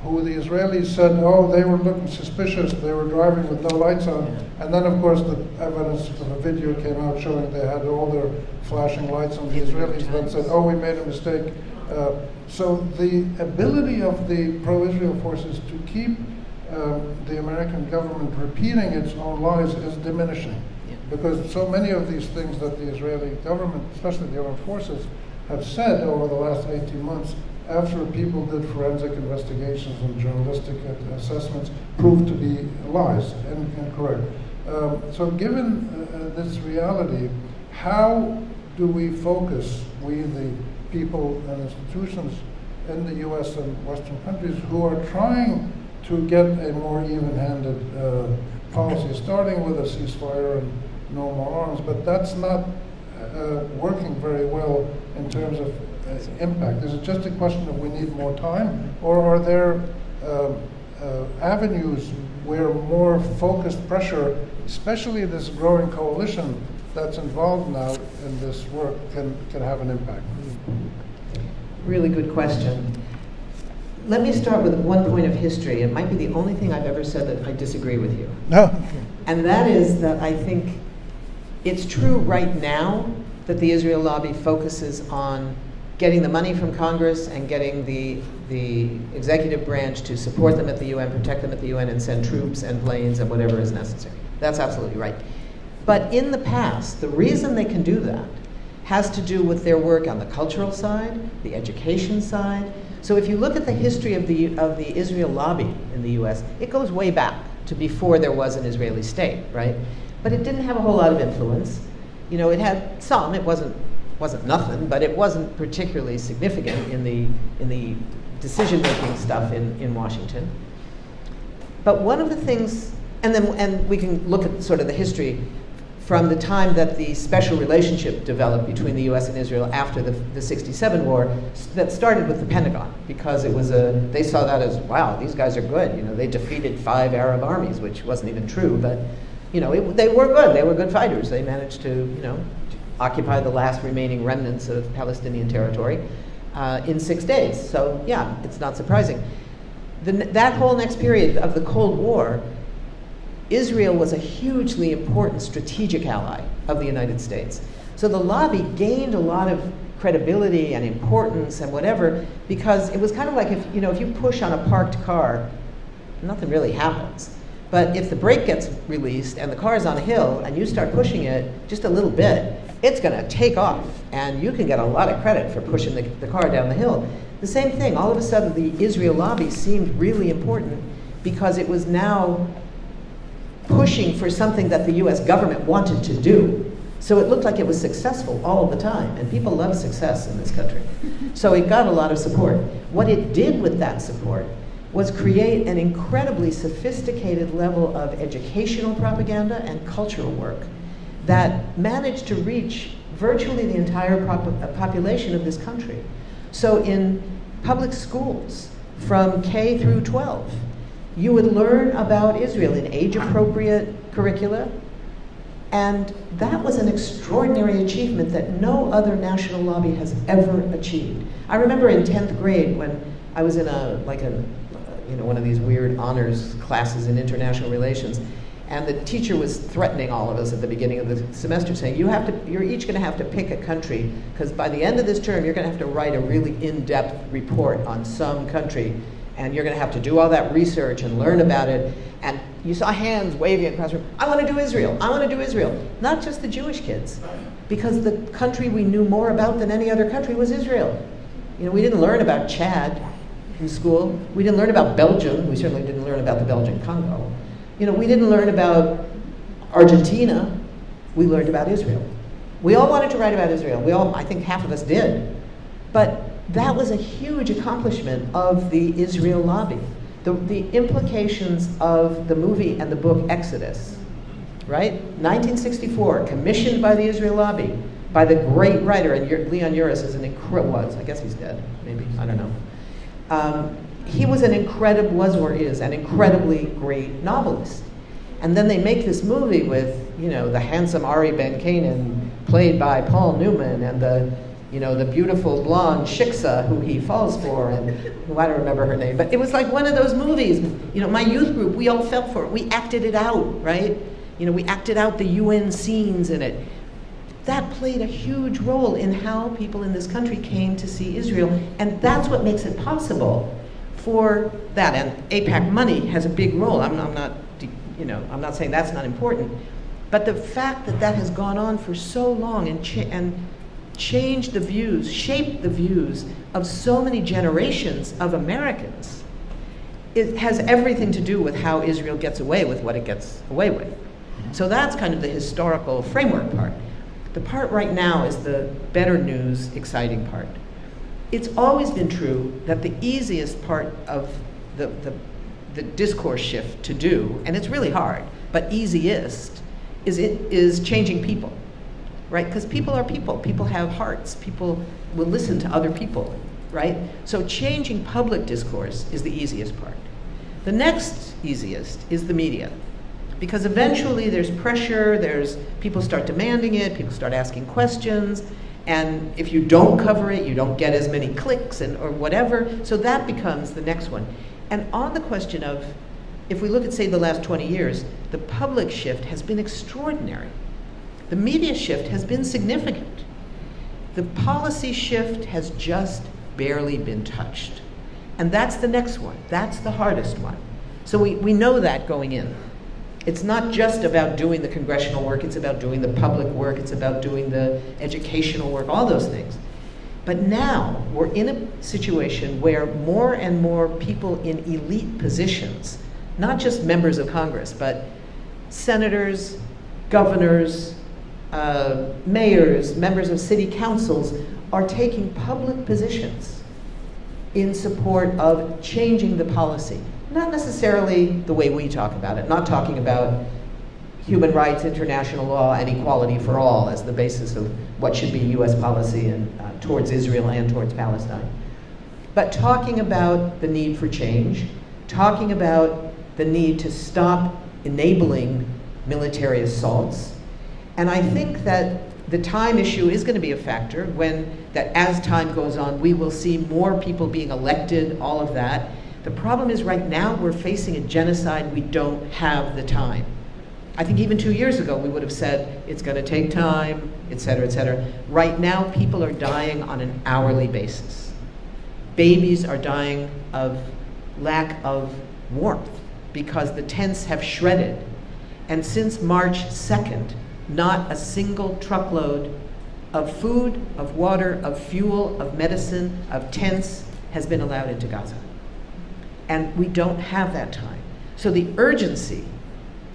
who the Israelis said, oh, they were looking suspicious, they were driving with no lights on. And then, of course, the evidence of a video came out showing they had all their flashing lights on. The Israelis then said, oh, we made a mistake. So the ability of the pro-Israel forces to keep the American government repeating its own lies is diminishing. Because so many of these things that the Israeli government, especially the armed forces, have said over the last 18 months, after people did forensic investigations and journalistic assessments, proved to be lies and incorrect. So given this reality, how do we focus, we the people and institutions in the US and Western countries who are trying to get a more even-handed policy, starting with a ceasefire and no more arms, but that's not working very well in terms of impact. Is it just a question of we need more time, or are there avenues where more focused pressure, especially this growing coalition that's involved now in this work, can have an impact? Really good question. Let me start with one point of history. It might be the only thing I've ever said that I disagree with you. No. And that is that I think it's true right now that the Israel lobby focuses on getting the money from Congress and getting the executive branch to support them at the UN, protect them at the UN, and send troops and planes and whatever is necessary. That's absolutely right. But in the past, the reason they can do that has to do with their work on the cultural side, the education side. So if you look at the history of the Israel lobby in the US, it goes way back to before there was an Israeli state, right? But it didn't have a whole lot of influence. You know, it had some, it wasn't nothing, but it wasn't particularly significant in the decision-making stuff in Washington. But one of the things, and we can look at sort of the history from the time that the special relationship developed between the US and Israel after the 67 war, that started with the Pentagon, because it was they saw that as, wow, these guys are good. You know, they defeated 5 Arab armies, which wasn't even true, but you know, they were good. They were good fighters. They managed to, you know, occupy the last remaining remnants of Palestinian territory in 6 days. So yeah, it's not surprising. That whole next period of the Cold War, Israel was a hugely important strategic ally of the United States. So the lobby gained a lot of credibility and importance and whatever, because it was kind of like if you push on a parked car, nothing really happens. But if the brake gets released and the car is on a hill and you start pushing it just a little bit, it's going to take off, and you can get a lot of credit for pushing the car down the hill. The same thing, all of a sudden the Israel lobby seemed really important because it was now pushing for something that the US government wanted to do. So it looked like it was successful all the time, and people love success in this country. So it got a lot of support. What it did with that support was create an incredibly sophisticated level of educational propaganda and cultural work that managed to reach virtually the entire population of this country. So in public schools, from K through 12, you would learn about Israel in age-appropriate curricula, and that was an extraordinary achievement that no other national lobby has ever achieved. I remember in 10th grade when I was in one of these weird honors classes in international relations, and the teacher was threatening all of us at the beginning of the semester, saying, you're each going to have to pick a country, because by the end of this term, you're going to have to write a really in-depth report on some country, and you're going to have to do all that research and learn about it. And you saw hands waving across the room. I want to do Israel. I want to do Israel. Not just the Jewish kids, because the country we knew more about than any other country was Israel. You know, we didn't learn about Chad in school. We didn't learn about Belgium. We certainly didn't learn about the Belgian Congo. You know, we didn't learn about Argentina. We learned about Israel. We all wanted to write about Israel. I think half of us did. But that was a huge accomplishment of the Israel lobby. The implications of the movie and the book Exodus, right? 1964, commissioned by the Israel lobby, by the great writer, and Leon Uris is I guess he's dead, maybe, I don't know. He was an incredibly great novelist. And then they make this movie with, you know, the handsome Ari Ben-Kanan, played by Paul Newman, and the beautiful blonde Shiksa, who he falls for, and who I don't remember her name. But it was like one of those movies. You know, my youth group, we all fell for it. We acted it out, right? You know, we acted out the UN scenes in it. That played a huge role in how people in this country came to see Israel, and that's what makes it possible for that. And AIPAC money has a big role. I'm not saying that's not important, but the fact that has gone on for so long and changed the views, shaped the views of so many generations of Americans, it has everything to do with how Israel gets away with what it gets away with. So that's kind of the historical framework part. The part right now is the better news, exciting part. It's always been true that the easiest part of the discourse shift to do, and it's really hard, but easiest, is changing people, right? Because people are people. People have hearts. People will listen to other people, right? So changing public discourse is the easiest part. The next easiest is the media. Because eventually there's pressure, people start demanding it, people start asking questions, and if you don't cover it, you don't get as many clicks or whatever, so that becomes the next one. And on the question of, if we look at, say, the last 20 years, the public shift has been extraordinary. The media shift has been significant. The policy shift has just barely been touched. And that's the next one. That's the hardest one. So we know that going in. It's not just about doing the congressional work, it's about doing the public work, it's about doing the educational work, all those things. But now we're in a situation where more and more people in elite positions, not just members of Congress, but senators, governors, mayors, members of city councils, are taking public positions in support of changing the policy. Not necessarily the way we talk about it, not talking about human rights, international law, and equality for all as the basis of what should be US policy and towards Israel and towards Palestine. But talking about the need for change, talking about the need to stop enabling military assaults. And I think that the time issue is going to be a factor that as time goes on, we will see more people being elected, all of that. The problem is right now we're facing a genocide. We don't have the time. I think even 2 years ago we would have said it's going to take time, et cetera, et cetera. Right now people are dying on an hourly basis. Babies are dying of lack of warmth because the tents have shredded. And since March 2nd, not a single truckload of food, of water, of fuel, of medicine, of tents has been allowed into Gaza. And we don't have that time. So the urgency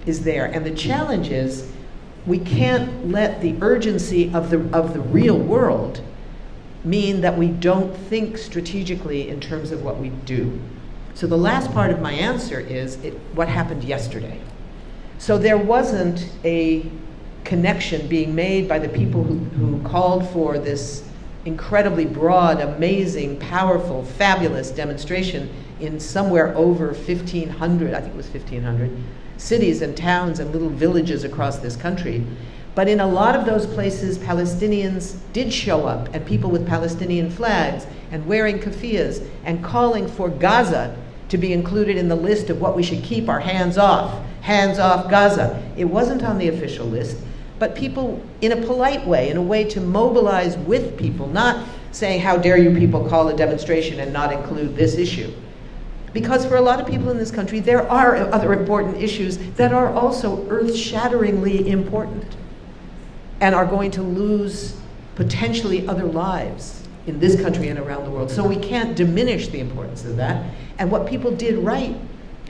is there. And the challenge is we can't let the urgency of the real world mean that we don't think strategically in terms of what we do. So the last part of my answer is what happened yesterday. So there wasn't a connection being made by the people who called for this incredibly broad, amazing, powerful, fabulous demonstration in somewhere over 1,500, I think it was 1,500, cities and towns and little villages across this country. But in a lot of those places, Palestinians did show up, and people with Palestinian flags and wearing keffiyehs and calling for Gaza to be included in the list of what we should keep our hands off Gaza. It wasn't on the official list, but people in a polite way, in a way to mobilize with people, not saying, how dare you people call a demonstration and not include this issue. Because for a lot of people in this country, there are other important issues that are also earth-shatteringly important and are going to lose potentially other lives in this country and around the world. So we can't diminish the importance of that. And what people did right,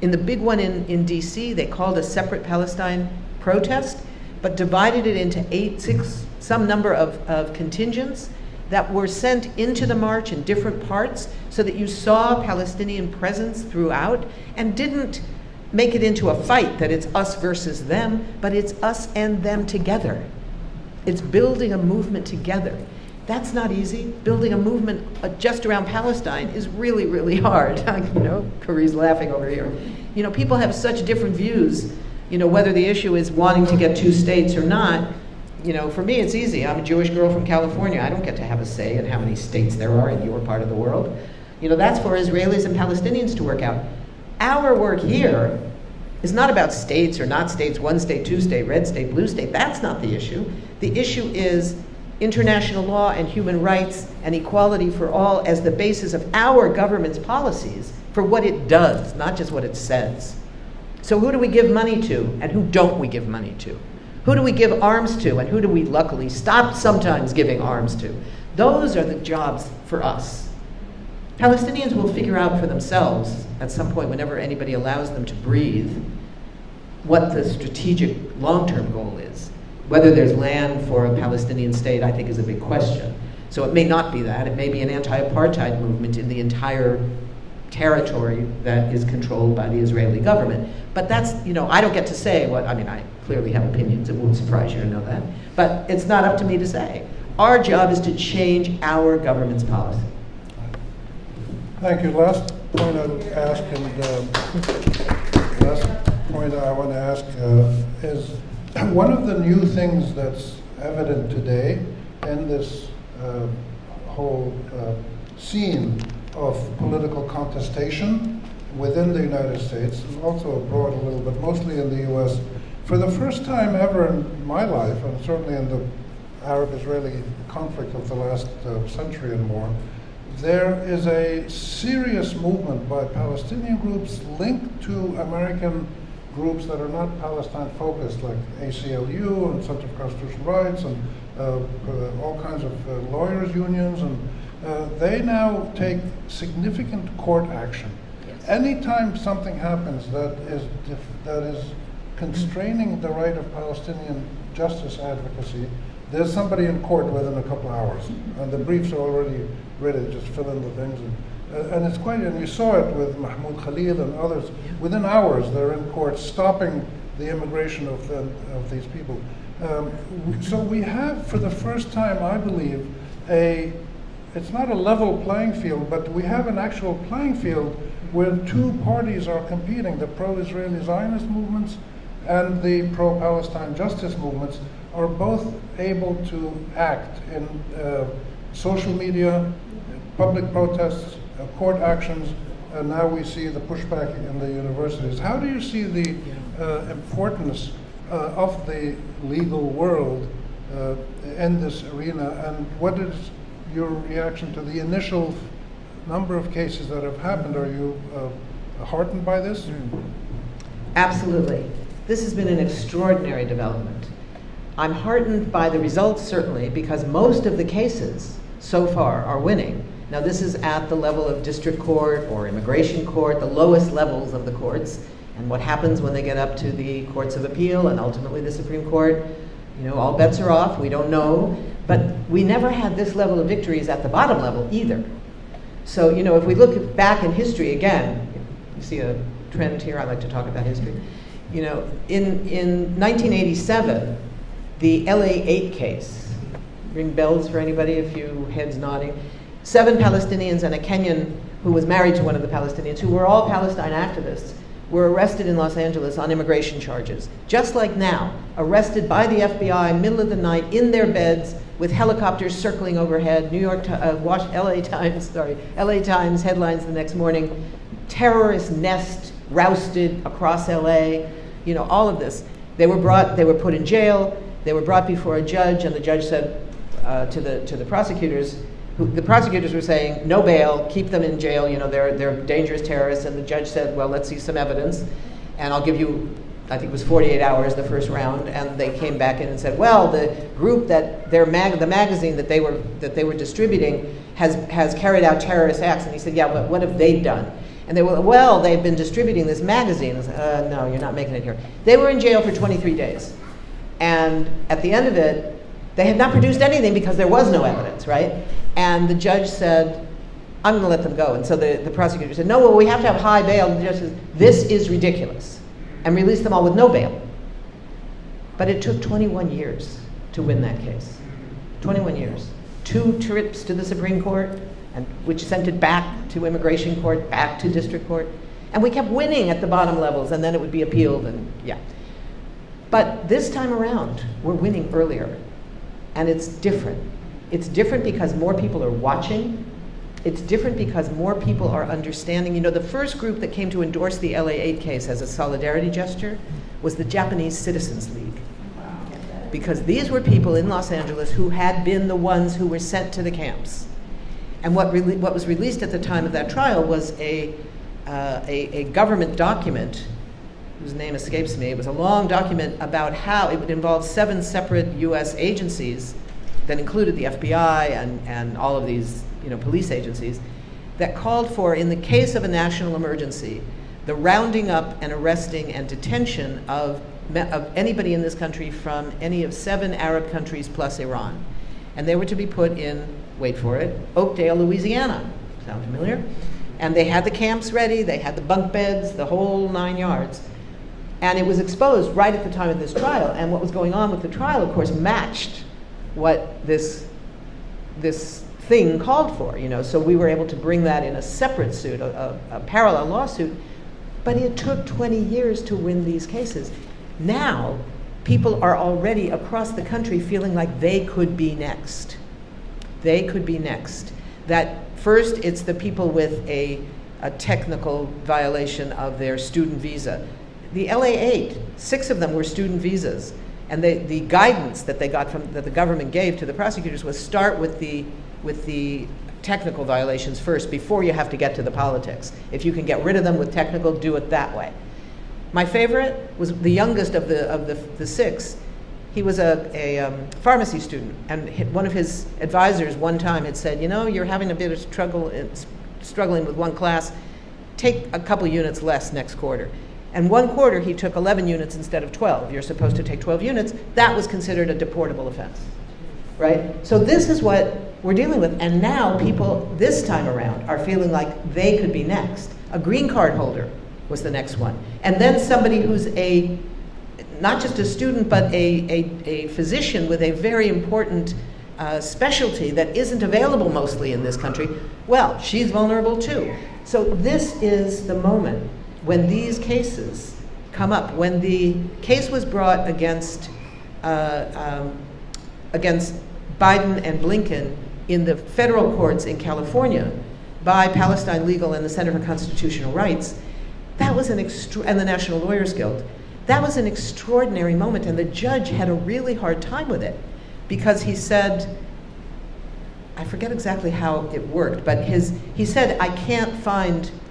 in the big one in DC, they called a separate Palestine protest, but divided it into some number of contingents that were sent into the march in different parts so that you saw Palestinian presence throughout and didn't make it into a fight that it's us versus them, but it's us and them together. It's building a movement together. That's not easy. Building a movement just around Palestine is really, really hard. Khouri's laughing over here. People have such different views, whether the issue is wanting to get 2 states or not. For me, it's easy. I'm a Jewish girl from California. I don't get to have a say in how many states there are in your part of the world. That's for Israelis and Palestinians to work out. Our work here is not about states or not states, 1 state, 2 state, red state, blue state. That's not the issue. The issue is international law and human rights and equality for all as the basis of our government's policies for what it does, not just what it says. So who do we give money to and who don't we give money to? Who do we give arms to and who do we luckily stop sometimes giving arms to? Those are the jobs for us. Palestinians will figure out for themselves at some point, whenever anybody allows them to breathe, what the strategic long-term goal is. Whether there's land for a Palestinian state, I think, is a big question. So it may not be that. It may be an anti-apartheid movement in the entire territory that is controlled by the Israeli government. But that's, I don't get to say I clearly have opinions. It won't surprise you to know that. But it's not up to me to say. Our job is to change our government's policy. Thank you. Last point I would ask, is one of the new things that's evident today in this whole scene of political contestation within the United States, and also abroad a little bit, mostly in the US, for the first time ever in my life, and certainly in the Arab-Israeli conflict of the last century and more, there is a serious movement by Palestinian groups linked to American groups that are not Palestine focused, like ACLU and Center for Constitutional Rights and all kinds of lawyers unions, and they now take significant court action. Yes. Anytime something happens that is constraining the right of Palestinian justice advocacy, there's somebody in court within a couple of hours, and the briefs are already ready to just fill in the things. And it's quite, and you saw it with Mahmoud Khalil and others. Within hours, they're in court stopping the immigration of these people. So we have, for the first time, I believe, it's not a level playing field, but we have an actual playing field where two parties are competing. The pro-Israeli Zionist movements and the pro-Palestine justice movements are both able to act in social media, public protests, court actions, and now we see the pushback in the universities. How do you see the importance of the legal world in this arena, and what is your reaction to the initial number of cases that have happened? Are you heartened by this? Absolutely. This has been an extraordinary development. I'm heartened by the results, certainly, because most of the cases so far are winning. Now, this is at the level of district court or immigration court, the lowest levels of the courts. And what happens when they get up to the courts of appeal and ultimately the Supreme Court, all bets are off. We don't know. But we never had this level of victories at the bottom level either. So, if we look back in history again, you see a trend here. I like to talk about history. In 1987, the LA 8 case, ring bells for anybody, a few heads nodding. 7 Palestinians and a Kenyan who was married to one of the Palestinians, who were all Palestine activists, were arrested in Los Angeles on immigration charges. Just like now, arrested by the FBI, middle of the night, in their beds, with helicopters circling overhead. LA Times headlines the next morning, terrorist nest rousted across LA, all of this. They were put in jail, they were brought before a judge, and the judge said to the prosecutors, the prosecutors were saying, no bail, keep them in jail, they're dangerous terrorists, and the judge said, well, let's see some evidence, and I'll give you, I think it was 48 hours, the first round, and they came back in and said, well, the group that the magazine that they were distributing has carried out terrorist acts, and he said, yeah, but what have they done? And they were, well, they've been distributing this magazine. I said, no, you're not making it here. They were in jail for 23 days, and at the end of it, they had not produced anything because there was no evidence, right? And the judge said, I'm going to let them go. And so the prosecutor said, no, well, we have to have high bail. And the judge says, this is ridiculous, and released them all with no bail. But it took 21 years to win that case. 21 years. 2 trips to the Supreme Court, which sent it back to immigration court, back to district court. And we kept winning at the bottom levels, and then it would be appealed, and yeah. But this time around, we're winning earlier. And it's different. It's different because more people are watching. It's different because more people are understanding. The first group that came to endorse the LA 8 case as a solidarity gesture was the Japanese Citizens League. Because these were people in Los Angeles who had been the ones who were sent to the camps. And what was released at the time of that trial was a government document whose name escapes me. It was a long document about how it would involve 7 separate U.S. agencies that included the FBI and all of these, police agencies, that called for, in the case of a national emergency, the rounding up and arresting and detention of anybody in this country from any of 7 Arab countries plus Iran. And they were to be put in, wait for it, Oakdale, Louisiana. Sound familiar? And they had the camps ready, they had the bunk beds, the whole 9 yards. And it was exposed right at the time of this trial. And what was going on with the trial, of course, matched what this thing called for. So we were able to bring that in a separate suit, a parallel lawsuit. But it took 20 years to win these cases. Now, people are already across the country feeling like they could be next. They could be next. That first, it's the people with a technical violation of their student visa. The LA 8, 6 of them were student visas, and the guidance that they got that the government gave to the prosecutors was start with the technical violations first before you have to get to the politics. If you can get rid of them with technical, do it that way. My favorite was the youngest of the six. He was a pharmacy student, and one of his advisors one time had said, you know, you're having a bit of struggling with one class, take a couple units less next quarter. And one quarter he took 11 units instead of 12. You're supposed to take 12 units. That was considered a deportable offense, right? So this is what we're dealing with. And now people this time around are feeling like they could be next. A green card holder was the next one. And then somebody who's not just a student, but a physician with a very important specialty that isn't available mostly in this country, well, she's vulnerable too. So this is the moment when these cases come up. When the case was brought against Biden and Blinken in the federal courts in California by Palestine Legal and the Center for Constitutional Rights, that was and the National Lawyers Guild, that was an extraordinary moment, and the judge had a really hard time with it because he said, I forget exactly how it worked, but he said, I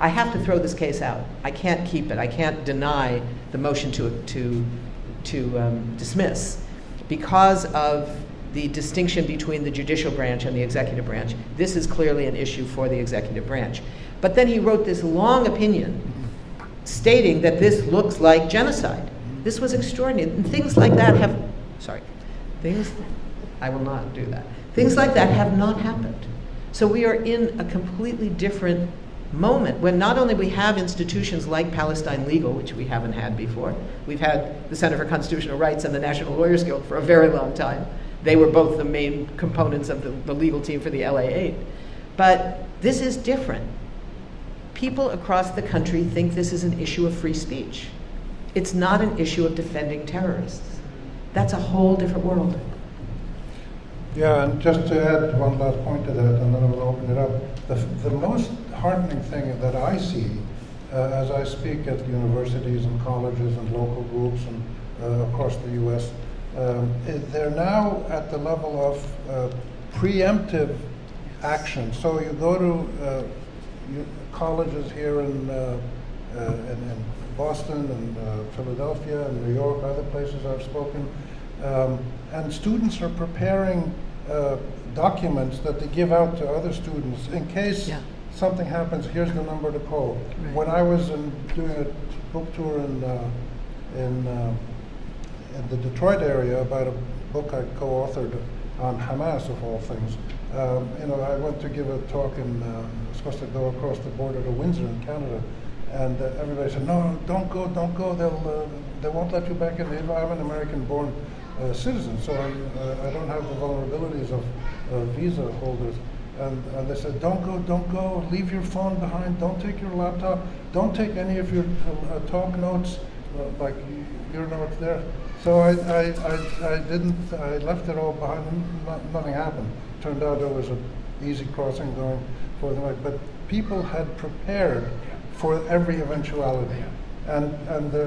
have to throw this case out. I can't keep it. I can't deny the motion to dismiss because of the distinction between the judicial branch and the executive branch. This is clearly an issue for the executive branch. But then he wrote this long opinion stating that this looks like genocide. This was extraordinary. And things like that I will not do that. Things like that have not happened. So we are in a completely different moment when not only we have institutions like Palestine Legal, which we haven't had before. We've had the Center for Constitutional Rights and the National Lawyers Guild for a very long time. They were both the main components of the legal team for the LA8. But this is different. People across the country think this is an issue of free speech. It's not an issue of defending terrorists. That's a whole different world. Yeah, and just to add one last point to that, and then I will open it up. The most heartening thing that I see as I speak at universities and colleges and local groups and across the U.S., they're now at the level of preemptive action. So you go to colleges here in Boston and Philadelphia and New York, other places I've spoken, and students are preparing documents that they give out to other students in case something happens. Here's the number to call. Right. When I was doing a book tour in the Detroit area about a book I co-authored on Hamas, of all things, I went to give a talk supposed to go across the border to Windsor in Canada, and everybody said, no, don't go, they won't let you back in. I'm an American-born citizen, so I don't have the vulnerabilities of visa holders. And they said, don't go, leave your phone behind, don't take your laptop, don't take any of your talk notes, like your notes there. So I left it all behind, and nothing happened. Turned out there was an easy crossing going for the night, but people had prepared for every eventuality. And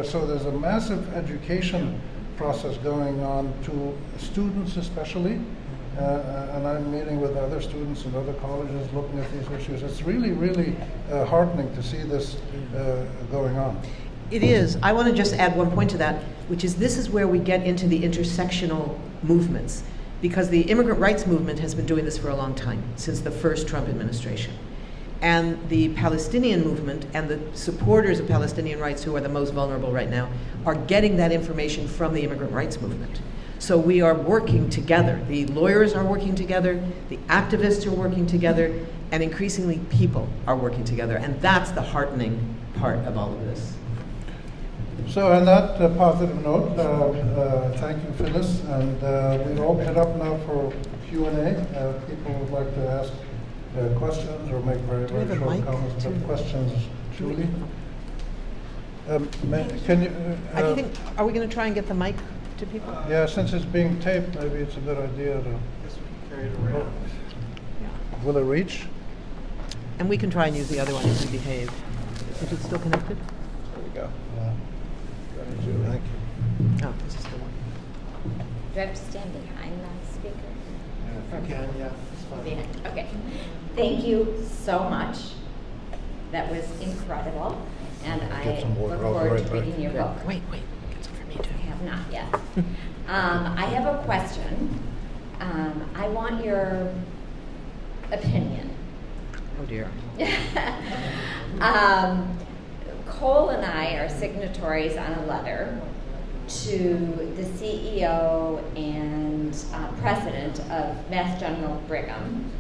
so there's a massive education process going on to students especially, and I'm meeting with other students in other colleges looking at these issues. It's really, really heartening to see this going on. It is. I want to just add one point to that, which is this is where we get into the intersectional movements, because the immigrant rights movement has been doing this for a long time, since the first Trump administration. And the Palestinian movement and the supporters of Palestinian rights, who are the most vulnerable right now, are getting that information from the immigrant rights movement. So we are working together. The lawyers are working together, the activists are working together, and increasingly people are working together. And that's the heartening part of all of this. So on that positive note, thank you, Phyllis. And we'll open it up now for Q&A. People would like to ask questions or make very, very short comments. But questions, Julie? Can you? I think, are we going to try and get the mic to people? Yeah, since it's being taped, maybe it's a good idea to carry it around. Yeah. Will it reach? And we can try and use the other one if we behave. Is it still connected? There we go. Yeah. Thank you. Oh, this is the one. Do I have to stand behind the speaker? If you can, yeah. Behind. Okay. Thank you so much. That was incredible. and I Get some water. look I'll be forward right to back. reading your book. Wait, get some for me too. I have not yet. I have a question. I want your opinion. Oh dear. Cole and I are signatories on a letter to the CEO and president of Mass General Brigham.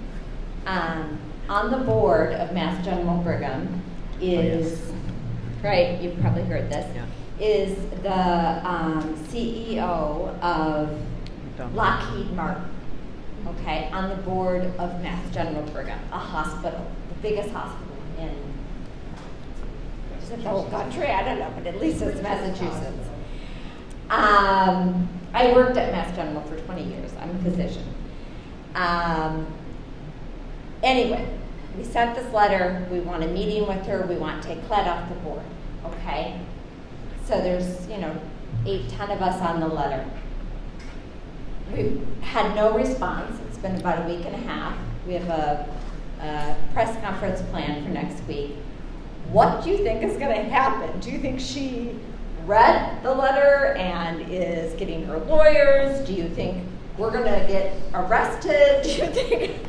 On the board of Mass General Brigham is, right, you've probably heard this, Yeah. is the CEO of Lockheed Martin, okay, on the board of Mass General Brigham, a hospital, the biggest hospital in, is it the whole country? I don't know, but at least it's Massachusetts. I worked at Mass General for 20 years. I'm a physician. Anyway, we sent this letter. We want a meeting with her. We want to take Cled off the board, okay? So there's, 8-10 of us on the letter. We've had no response. It's been about a week and a half. We have a press conference planned for next week. What do you think is going to happen? Do you think she read the letter and is getting her lawyers? Do you think we're going to get arrested? Do you think,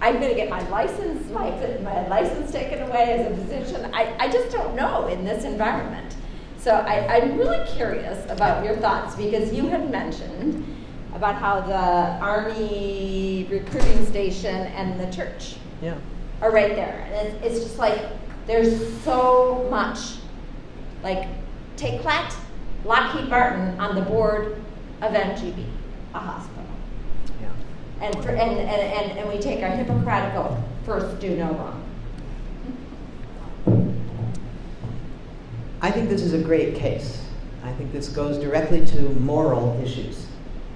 I'm going to get my license, my license taken away as a physician? I just don't know in this environment. So I'm really curious about your thoughts, because you had mentioned about how the Army recruiting station and the church are right there. And it's just like, there's so much, like, take Cled, Lockheed Martin on the board of MGB, a hospital. Yeah. And we take our Hippocratic oath, first do no wrong. I think this is a great case. I think this goes directly to moral issues.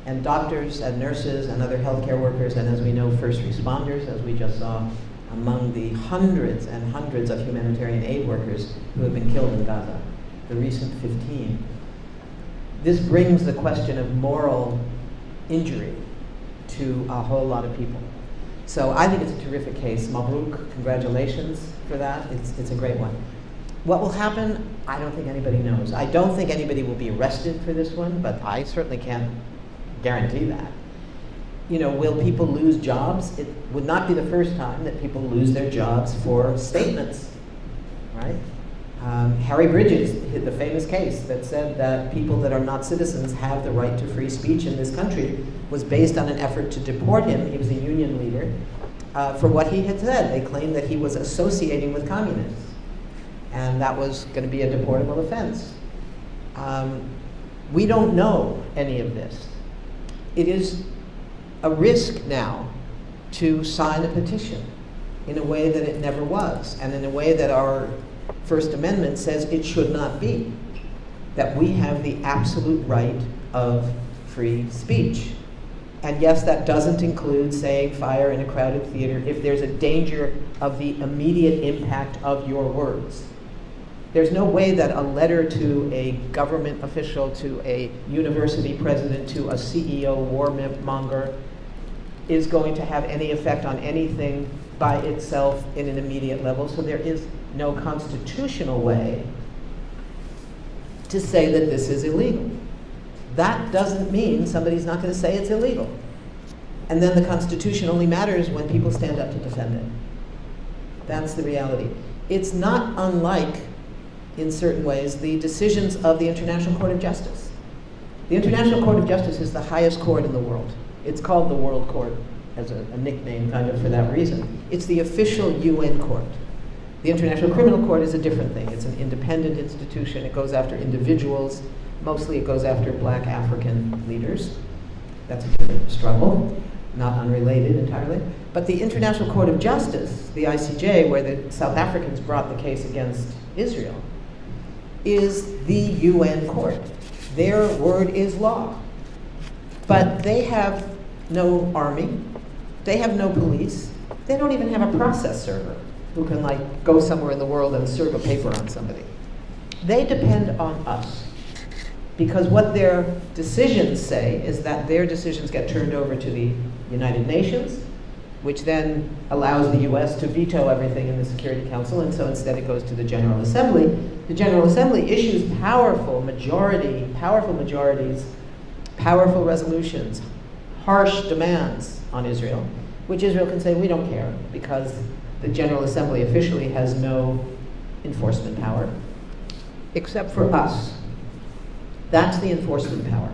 And doctors and nurses and other healthcare workers, and as we know, first responders, as we just saw, among the hundreds and hundreds of humanitarian aid workers who have been killed in Gaza, the recent 15. This brings the question of moral injury to a whole lot of people. So I think it's a terrific case. Mabruk, congratulations for that. It's a great one. What will happen, I don't think anybody knows. I don't think anybody will be arrested for this one, but I certainly can't guarantee that. Will people lose jobs? It would not be the first time that people lose their jobs for statements, right? Harry Bridges, the famous case that said that people that are not citizens have the right to free speech in this country, was based on an effort to deport him. He was a union leader for what he had said. They claimed that he was associating with communists, and that was going to be a deportable offense. We don't know any of this. It is a risk now to sign a petition in a way that it never was, and in a way that our First Amendment says it should not be, that we have the absolute right of free speech. And yes, that doesn't include saying fire in a crowded theater if there's a danger of the immediate impact of your words. There's no way that a letter to a government official, to a university president, to a CEO warmonger is going to have any effect on anything by itself in an immediate level. So there is no constitutional way to say that this is illegal. That doesn't mean somebody's not going to say it's illegal. And then the Constitution only matters when people stand up to defend it. That's the reality. It's not unlike, in certain ways, the decisions of the International Court of Justice. The International Court of Justice is the highest court in the world. It's called the World Court as a nickname kind of for that reason. It's the official UN court. The International Criminal Court is a different thing. It's an independent institution. It goes after individuals. Mostly it goes after black African leaders. That's a different struggle, not unrelated entirely. But the International Court of Justice, the ICJ, where the South Africans brought the case against Israel, is the UN court. Their word is law. But they have no army. They have no police. They don't even have a process server who can go somewhere in the world and serve a paper on somebody. They depend on us, because what their decisions say is that their decisions get turned over to the United Nations, which then allows the U.S. to veto everything in the Security Council, and so instead it goes to the General Assembly. The General Assembly issues powerful majorities, powerful resolutions, harsh demands on Israel, which Israel can say, we don't care, because the General Assembly officially has no enforcement power, except for us. That's the enforcement power.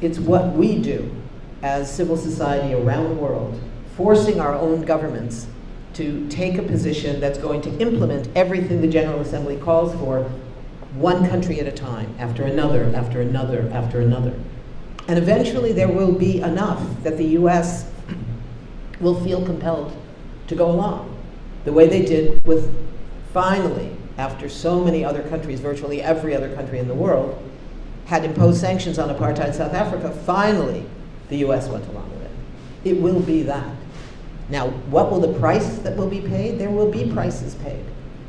It's what we do as civil society around the world, forcing our own governments to take a position that's going to implement everything the General Assembly calls for, one country at a time, after another, after another, after another. And eventually there will be enough that the US will feel compelled to go along, the way they did with, finally, after so many other countries, virtually every other country in the world, had imposed sanctions on apartheid South Africa, finally the US went along with it. It will be that. Now, what will the price that will be paid? There will be prices paid.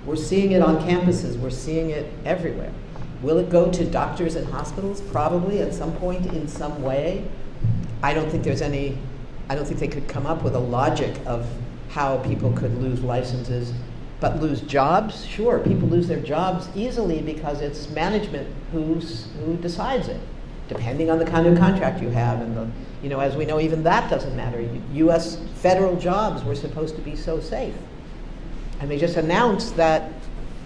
We're seeing it on campuses. We're seeing it everywhere. Will it go to doctors and hospitals? Probably at some point in some way. I don't think they could come up with a logic of how people could lose licenses. But lose jobs? Sure, people lose their jobs easily because it's management who decides it, depending on the kind of contract you have. And as we know, even that doesn't matter. U.S. federal jobs were supposed to be so safe. And they just announced that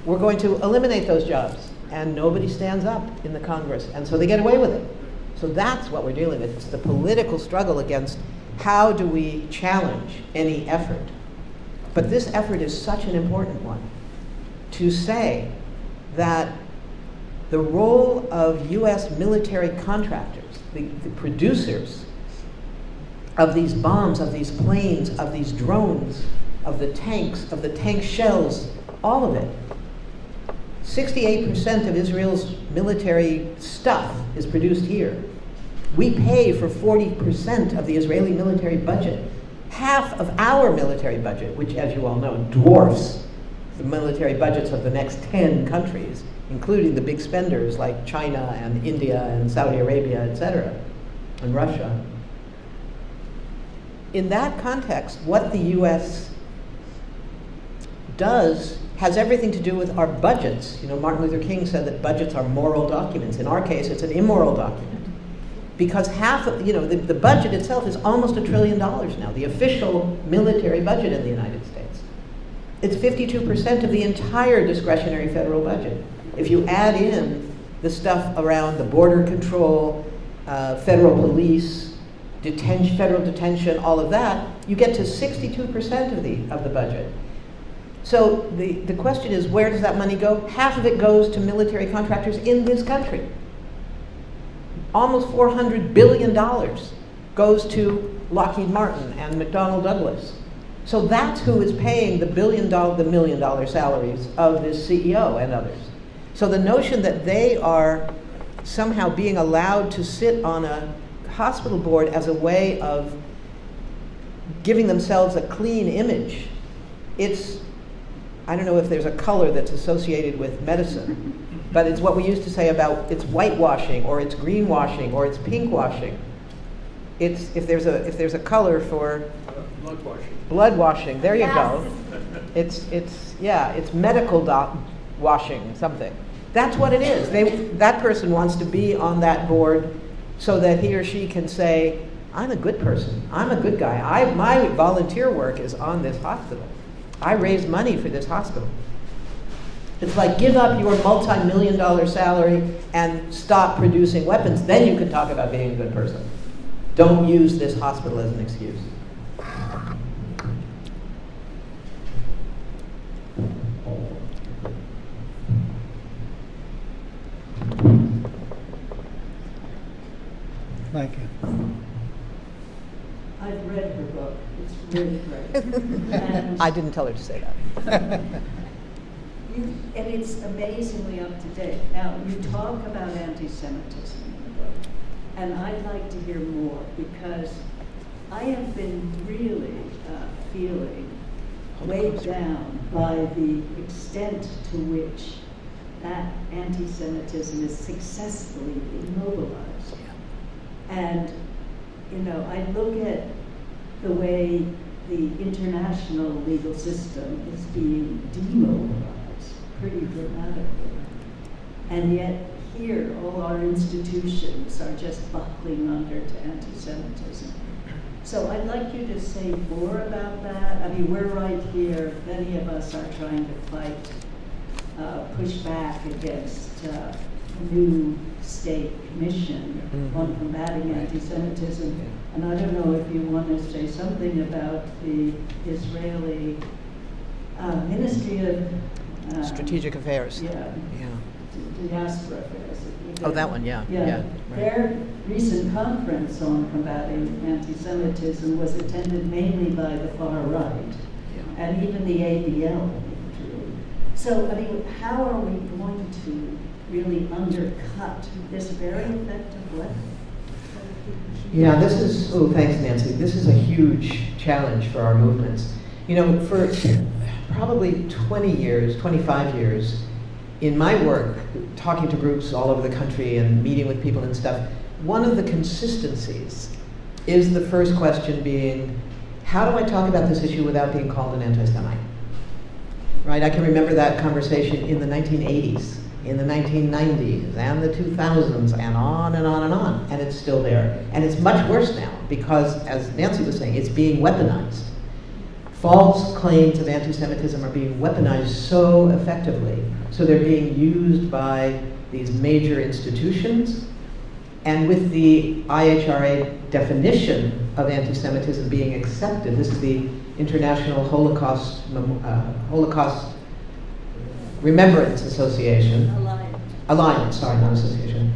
we're going to eliminate those jobs. And nobody stands up in the Congress. And so they get away with it. So that's what we're dealing with. It's the political struggle against how do we challenge any effort. But this effort is such an important one, to say that the role of US military contractors, the producers of these bombs, of these planes, of these drones, of the tanks, of the tank shells, all of it. 68% of Israel's military stuff is produced here. We pay for 40% of the Israeli military budget. Half of our military budget, which, as you all know, dwarfs the military budgets of the next 10 countries, including the big spenders like China and India and Saudi Arabia, etc., and Russia. In that context, what the U.S. does has everything to do with our budgets. Martin Luther King said that budgets are moral documents. In our case, it's an immoral document. Because half of, the budget itself is almost $1 trillion now, the official military budget in the United States. It's 52% of the entire discretionary federal budget. If you add in the stuff around the border control, federal police, federal detention, all of that, you get to 62% of the budget. So the question is, where does that money go? Half of it goes to military contractors in this country. Almost $400 billion goes to Lockheed Martin and McDonnell Douglas. So that's who is paying the $1 million salaries of this CEO and others. So the notion that they are somehow being allowed to sit on a hospital board as a way of giving themselves a clean image, I don't know if there's a color that's associated with medicine, but it's what we used to say about it's whitewashing, or it's greenwashing, or it's pinkwashing. If there's a color for blood washing. There you go. It's medical washing something. That's what it is. That person wants to be on that board so that he or she can say, I'm a good person. I'm a good guy. My volunteer work is on this hospital. I raise money for this hospital. It's like, give up your multi-million-dollar salary and stop producing weapons. Then you can talk about being a good person. Don't use this hospital as an excuse. Thank you. I've read her book. It's really great. And I didn't tell her to say that. and it's amazingly up to date. Now, you talk about anti-Semitism in the book, and I'd like to hear more, because I have been really feeling weighed down by the extent to which that anti-Semitism is successfully immobilized. And, I look at the way the international legal system is being demobilized pretty dramatically. And yet here, all our institutions are just buckling under to anti-Semitism. So I'd like you to say more about that. I mean, we're right here. Many of us are trying to fight, push back against a new state commission on combating anti-Semitism. And I don't know if you want to say something about the Israeli Ministry of Strategic Affairs. Yeah. Diaspora Affairs. Oh, that one, yeah. Yeah. Right. Their recent conference on combating anti-Semitism was attended mainly by the far right, and even the ADL withdrew. So, I mean, how are we going to really undercut this very effective weapon? Yeah, thanks, Nancy. This is a huge challenge for our movements. You know, for probably 20 years, 25 years, in my work, talking to groups all over the country and meeting with people and stuff, one of the consistencies is the first question being, how do I talk about this issue without being called an anti-Semite? Right? I can remember that conversation in the 1980s, in the 1990s, and the 2000s, and on and on and on, and it's still there. And it's much worse now because, as Nancy was saying, it's being weaponized. False claims of anti-Semitism are being weaponized so effectively. So they're being used by these major institutions. And with the IHRA definition of anti-Semitism being accepted, this is the International Holocaust Remembrance Association. Alliance, sorry, not association.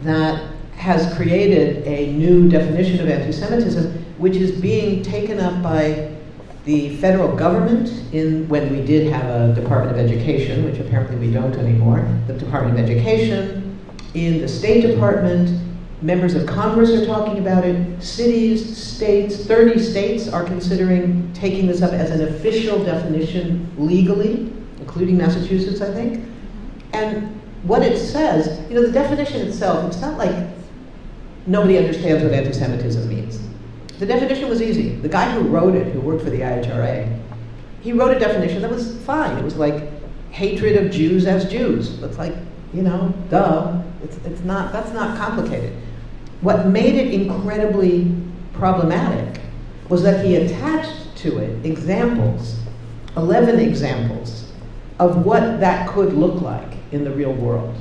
That has created a new definition of anti-Semitism, which is being taken up by the federal government when we did have a Department of Education, which apparently we don't anymore, the Department of Education, in the State Department, members of Congress are talking about it, cities, states, 30 states are considering taking this up as an official definition legally, including Massachusetts, I think. And what it says, you know, the definition itself, it's not like nobody understands what anti-Semitism means. The definition was easy. The guy who wrote it, who worked for the IHRA, he wrote a definition that was fine. It was like hatred of Jews as Jews. It's like, you know, duh. That's not complicated. What made it incredibly problematic was that he attached to it examples, 11 examples, of what that could look like in the real world.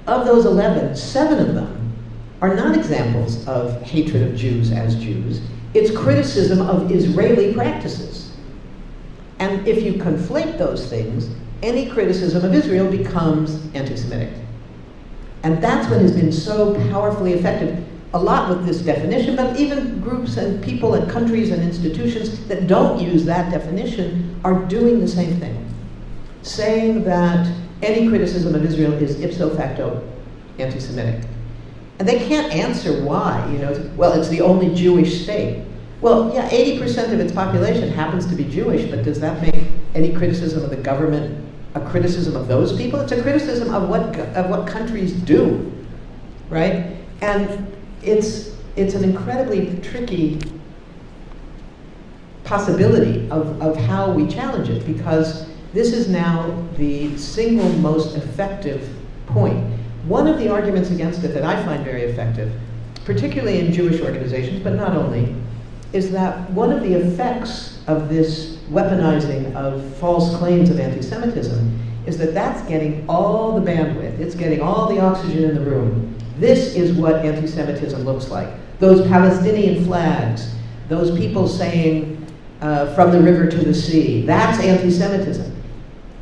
Of those 11, 7 of them are not examples of hatred of Jews as Jews. It's criticism of Israeli practices. And if you conflate those things, any criticism of Israel becomes anti-Semitic. And that's what has been so powerfully effective, a lot with this definition, but even groups and people and countries and institutions that don't use that definition are doing the same thing, saying that any criticism of Israel is ipso facto anti-Semitic. And they can't answer why, you know, well, it's the only Jewish state. Well, yeah, 80% of its population happens to be Jewish, but does that make any criticism of the government a criticism of those people? It's a criticism of what countries do, right? And it's an incredibly tricky possibility of how we challenge it, because this is now the single most effective point. One of the arguments against it that I find very effective, particularly in Jewish organizations, but not only, is that one of the effects of this weaponizing of false claims of anti-Semitism is that that's getting all the bandwidth, it's getting all the oxygen in the room. This is what anti-Semitism looks like. Those Palestinian flags, those people saying from the river to the sea, that's anti-Semitism.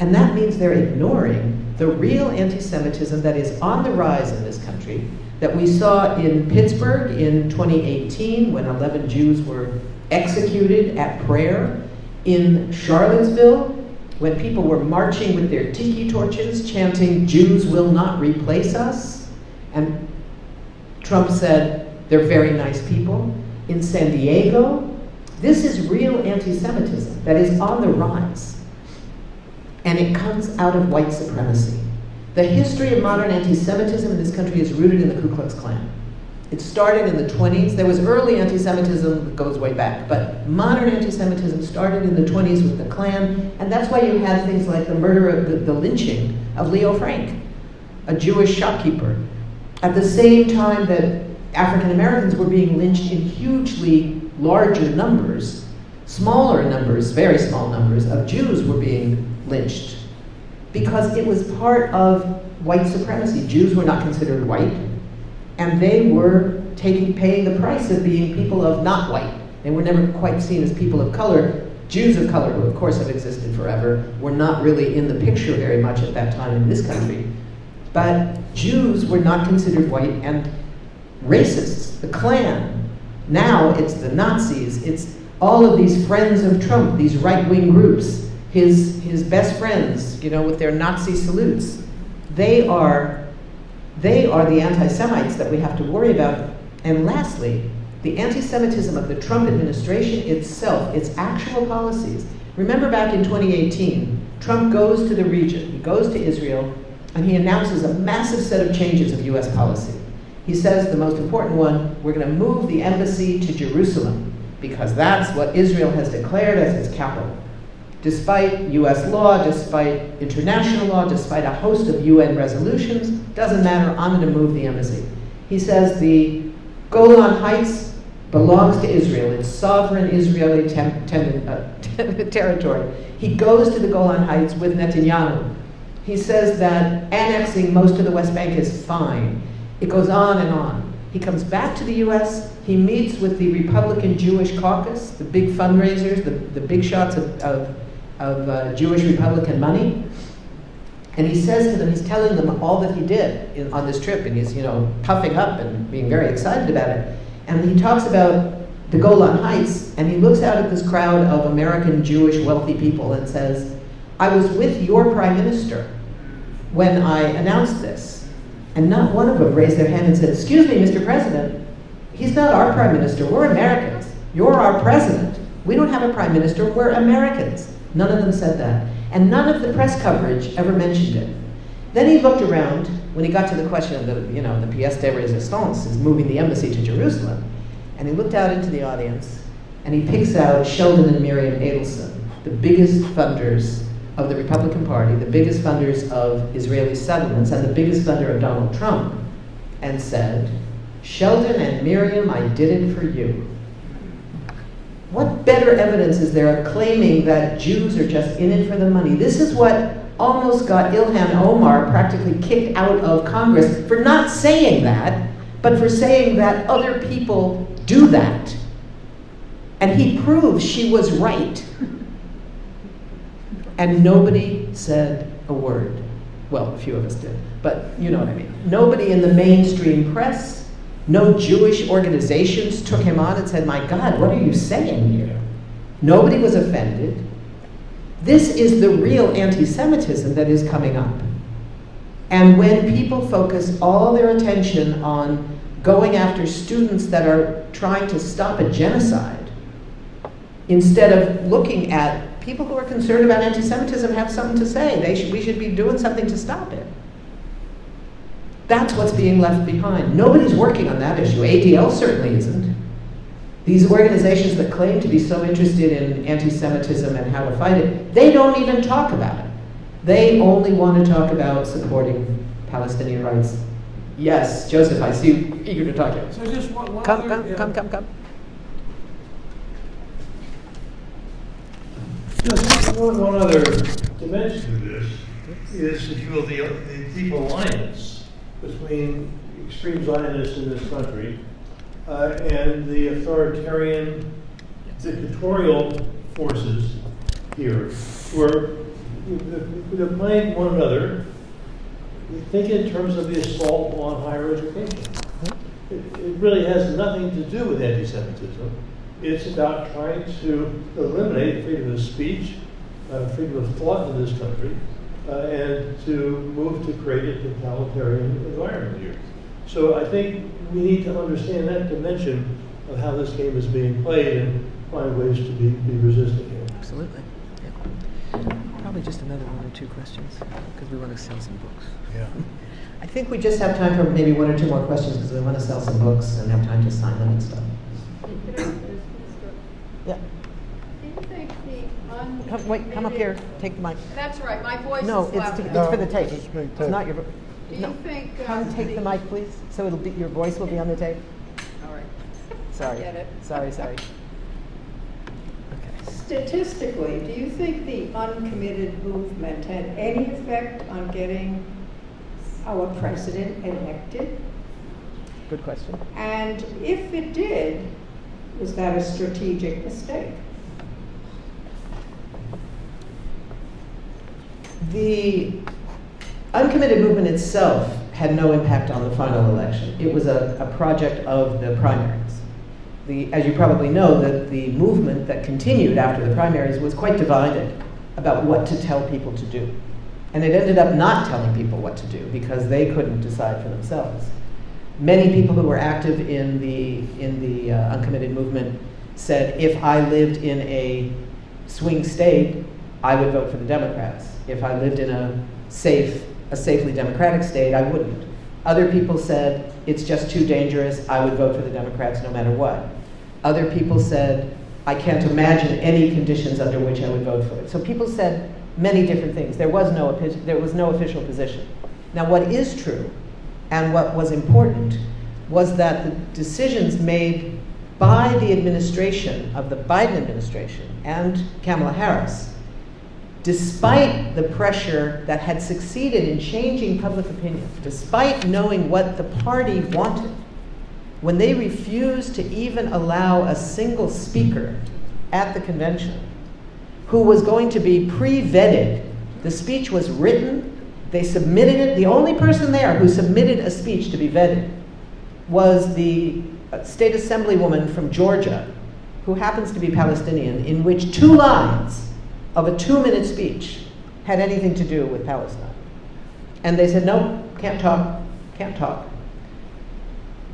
And that means they're ignoring the real anti-Semitism that is on the rise in this country, that we saw in Pittsburgh in 2018 when 11 Jews were executed at prayer, in Charlottesville when people were marching with their tiki torches chanting, "Jews will not replace us," and Trump said, "They're very nice people." In San Diego, this is real anti-Semitism that is on the rise. And it comes out of white supremacy. The history of modern anti-Semitism in this country is rooted in the Ku Klux Klan. It started in the 20s. There was early anti-Semitism that goes way back, but modern anti-Semitism started in the 20s with the Klan, and that's why you had things like the murder of the lynching of Leo Frank, a Jewish shopkeeper, at the same time that African Americans were being lynched in hugely larger numbers. Smaller numbers, very small numbers, of Jews were being lynched because it was part of white supremacy. Jews were not considered white, and they were paying the price of being people of not white. They were never quite seen as people of color. Jews of color, who of course have existed forever, were not really in the picture very much at that time in this country. But Jews were not considered white, and racists, the Klan, now it's the Nazis, it's all of these friends of Trump, these right-wing groups, his best friends, with their Nazi salutes. They are the anti-Semites that we have to worry about. And lastly, the anti-Semitism of the Trump administration itself, its actual policies. Remember back in 2018, Trump goes to the region, he goes to Israel, and he announces a massive set of changes of US policy. He says the most important one, we're going to move the embassy to Jerusalem, because that's what Israel has declared as its capital. Despite US law, despite international law, despite a host of UN resolutions, doesn't matter, I'm going to move the embassy. He says the Golan Heights belongs to Israel. It's sovereign Israeli territory. He goes to the Golan Heights with Netanyahu. He says that annexing most of the West Bank is fine. It goes on and on. He comes back to the US, he meets with the Republican Jewish caucus, the big fundraisers, the big shots of Jewish Republican money. And he says to them, he's telling them all that he did on this trip, and he's puffing up and being very excited about it. And he talks about the Golan Heights, and he looks out at this crowd of American Jewish wealthy people and says, I was with your prime minister when I announced this. And not one of them raised their hand and said, excuse me, Mr. President, he's not our prime minister, we're Americans. You're our president. We don't have a prime minister, we're Americans. None of them said that. And none of the press coverage ever mentioned it. Then he looked around when he got to the question of the pièce de résistance, is moving the embassy to Jerusalem. And he looked out into the audience, and he picks out Sheldon and Miriam Adelson, the biggest funders of the Republican Party, the biggest funders of Israeli settlements, and the biggest funder of Donald Trump, and said, Sheldon and Miriam, I did it for you. What better evidence is there of claiming that Jews are just in it for the money? This is what almost got Ilhan Omar practically kicked out of Congress for not saying that, but for saying that other people do that. And he proved she was right. And nobody said a word. Well, a few of us did, but you know what I mean. Nobody in the mainstream press, no Jewish organizations took him on and said, my God, what are you saying here? Nobody was offended. This is the real anti-Semitism that is coming up. And when people focus all their attention on going after students that are trying to stop a genocide, instead of looking at people who are concerned about anti-Semitism have something to say. We should be doing something to stop it. That's what's being left behind. Nobody's working on that issue. ADL certainly isn't. These organizations that claim to be so interested in anti-Semitism and how to fight it, they don't even talk about it. They only want to talk about supporting Palestinian rights. Yes, Joseph, I see you eager to talk here. So just one Come. Just one other dimension to this is, if you will, the deep alliance between extreme Zionists in this country and the authoritarian dictatorial forces here, where they're playing one another. Think in terms of the assault on higher education. It really has nothing to do with anti-Semitism. It's about trying to eliminate freedom of speech, freedom of thought in this country, and to move to create a totalitarian environment here. So I think we need to understand that dimension of how this game is being played and find ways to be resisting it. Absolutely. Yeah. Probably just another one or two questions, because we want to sell some books. Yeah. I think we just have time for maybe one or two more questions because we want to sell some books and have time to sign them and stuff. Yeah. Do you think the Come up here. Take the mic. That's right, my voice No, is it's loud. for the tape. It's being It's taped. not your. Do you No. think... Come take the mic, please. So it'll be your voice will be on the tape. All right. Sorry. Get it. Sorry. Okay. Statistically, do you think the uncommitted movement had any effect on getting our president elected? Good question. And if it did, was that a strategic mistake? The uncommitted movement itself had no impact on the final election. It was a project of the primaries. As you probably know, the movement that continued after the primaries was quite divided about what to tell people to do. And it ended up not telling people what to do because they couldn't decide for themselves. Many people who were active in the uncommitted movement said, if I lived in a swing state, I would vote for the Democrats. If I lived in a safely Democratic state, I wouldn't. Other people said, it's just too dangerous, I would vote for the Democrats no matter what. Other people said, I can't imagine any conditions under which I would vote for it. So people said many different things. There was no official position. Now what is true, and what was important, was that the decisions made by the administration of the Biden administration and Kamala Harris, despite the pressure that had succeeded in changing public opinion, despite knowing what the party wanted, when they refused to even allow a single speaker at the convention who was going to be pre-vetted, the speech was written, they submitted it, the only person there who submitted a speech to be vetted was the state assemblywoman from Georgia, who happens to be Palestinian, in which 2 lines of a 2-minute speech had anything to do with Palestine. And they said, no, can't talk.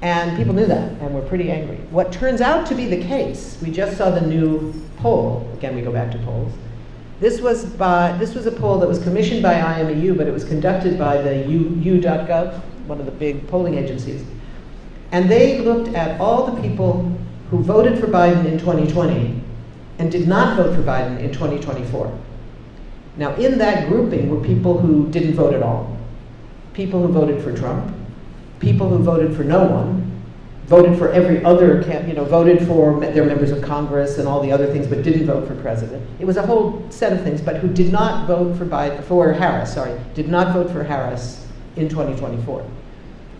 And people knew that and were pretty angry. What turns out to be the case, we just saw the new poll, again we go back to polls. This was a poll that was commissioned by IMEU, but it was conducted by the U.gov, one of the big polling agencies. And they looked at all the people who voted for Biden in 2020 and did not vote for Biden in 2024. Now, in that grouping were people who didn't vote at all, people who voted for Trump, people who voted for no one, voted for every other, voted for their members of Congress and all the other things, but didn't vote for president. It was a whole set of things, but who did not vote for Harris in 2024.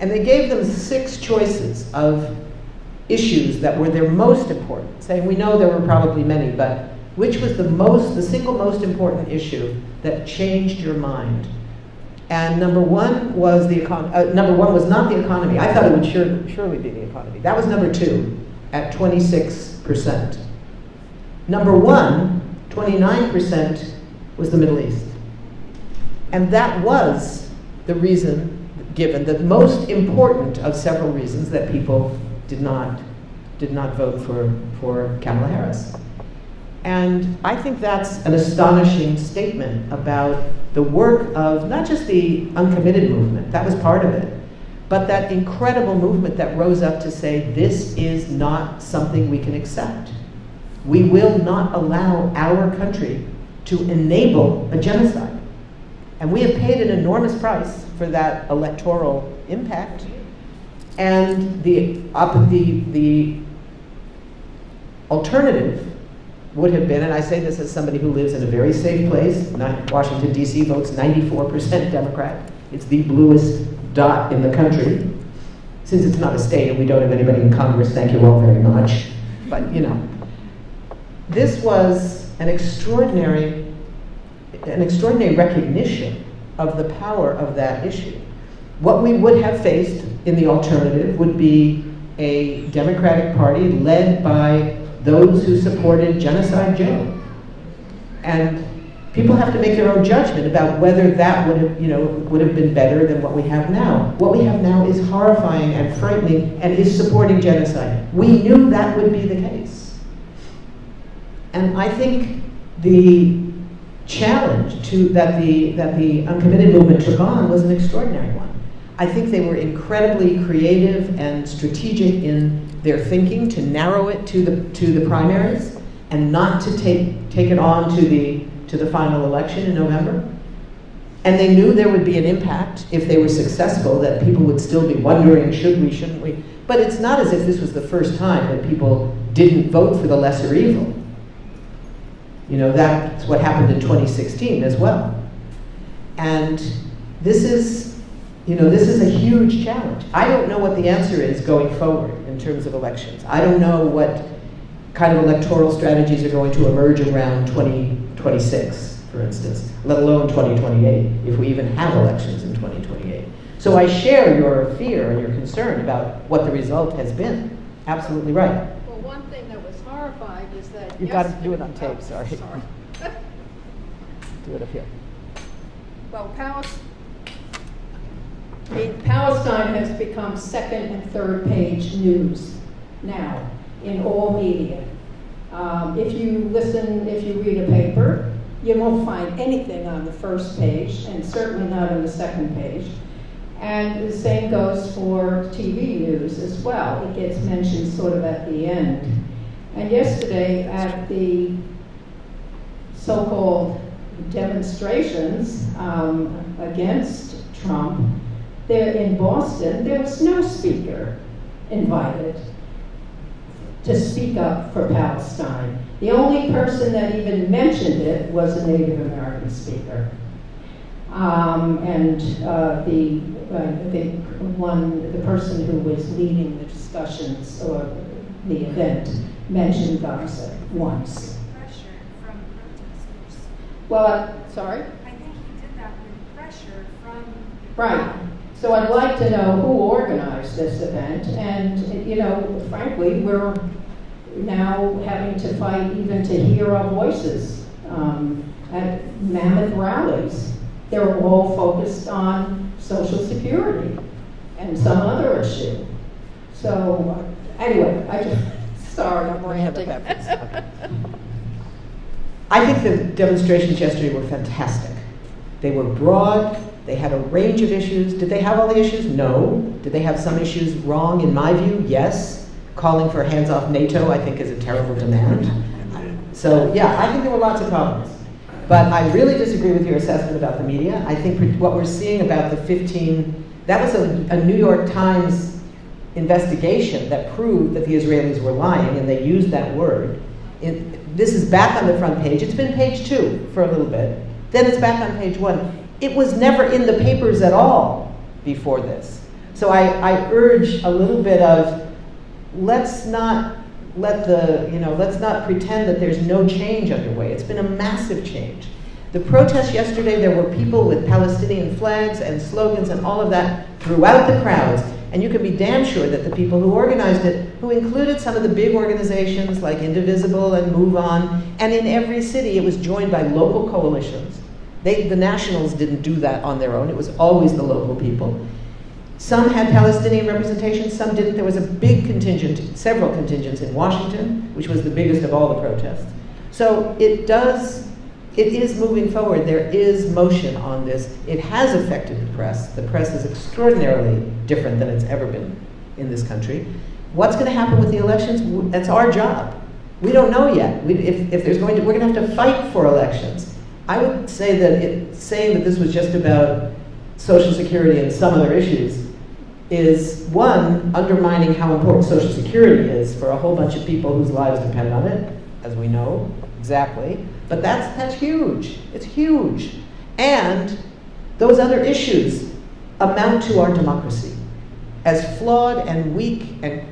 And they gave them 6 choices of issues that were their most important, saying we know there were probably many, but which was the single most important issue that changed your mind? And number one was not the economy. I thought it would surely be the economy. That was number 2 at 26%. Number 1, 29%, was the Middle East. And that was the reason given, the most important of several reasons that people did not vote for Kamala Harris. And I think that's an astonishing statement about the work of not just the uncommitted movement, that was part of it, but that incredible movement that rose up to say, this is not something we can accept. We will not allow our country to enable a genocide. And we have paid an enormous price for that electoral impact. And the alternative would have been, and I say this as somebody who lives in a very safe place, Washington, D.C. votes 94% Democrat. It's the bluest dot in the country. Since it's not a state and we don't have anybody in Congress, thank you all very much. But, this was an extraordinary recognition of the power of that issue. What we would have faced in the alternative would be a Democratic Party led by those who supported genocide jail. And people have to make their own judgment about whether that would have been better than what we have now. What we have now is horrifying and frightening and is supporting genocide. We knew that would be the case. And I think the challenge that the uncommitted movement took on was an extraordinary one. I think they were incredibly creative and strategic in their thinking to narrow it to the primaries and not to take it on to the final election in November. And they knew there would be an impact if they were successful, that people would still be wondering, should we, shouldn't we? But it's not as if this was the first time that people didn't vote for the lesser evil. You know, that's what happened in 2016 as well. And this is a huge challenge. I don't know what the answer is going forward in terms of elections. I don't know what kind of electoral strategies are going to emerge around 2026, for instance, let alone 2028, if we even have elections in 2028. So I share your fear and your concern about what the result has been. Absolutely right. Well, one thing that was horrifying is that You've got to do it on tape, sorry. Sorry. Do it up here. Well, Palestine has become second and third page news now in all media. If you read a paper, you won't find anything on the first page, and certainly not on the second page. And the same goes for TV news as well. It gets mentioned sort of at the end. And yesterday at the so-called demonstrations against Trump, there in Boston, there was no speaker invited to speak up for Palestine. The only person that even mentioned it was a Native American speaker. The person who was leading the discussions or the event mentioned Gaza once. Pressure from protesters. Well, sorry? I think he did that with pressure from the Right. crowd. So I'd like to know who organized this event, and frankly, we're now having to fight even to hear our voices at mammoth rallies. They're all focused on Social Security and some other issue. So anyway, sorry, I'm ranting. I think the demonstrations yesterday were fantastic. They were broad. They had a range of issues. Did they have all the issues? No. Did they have some issues wrong? In my view, yes. Calling for hands off NATO, I think, is a terrible demand. So, yeah, I think there were lots of problems. But I really disagree with your assessment about the media. I think what we're seeing about the 15, that was a New York Times investigation that proved that the Israelis were lying, and they used that word. This is back on the front page. It's been page 2 for a little bit. Then it's back on page 1. It was never in the papers at all before this. So I urge a little bit of, let's not pretend that there's no change underway. It's been a massive change. The protests yesterday, there were people with Palestinian flags and slogans and all of that throughout the crowds. And you can be damn sure that the people who organized it, who included some of the big organizations like Indivisible and Move On, and in every city it was joined by local coalitions. The nationals didn't do that on their own. It was always the local people. Some had Palestinian representation, some didn't. There was a big contingent, several contingents in Washington, which was the biggest of all the protests. So it is moving forward. There is motion on this. It has affected the press. The press is extraordinarily different than it's ever been in this country. What's going to happen with the elections? That's our job. We don't know yet. We're going to have to fight for elections. I would say that saying that this was just about Social Security and some other issues is, one, undermining how important Social Security is for a whole bunch of people whose lives depend on it, as we know, exactly. But that's huge. It's huge. And those other issues amount to our democracy. As flawed and weak and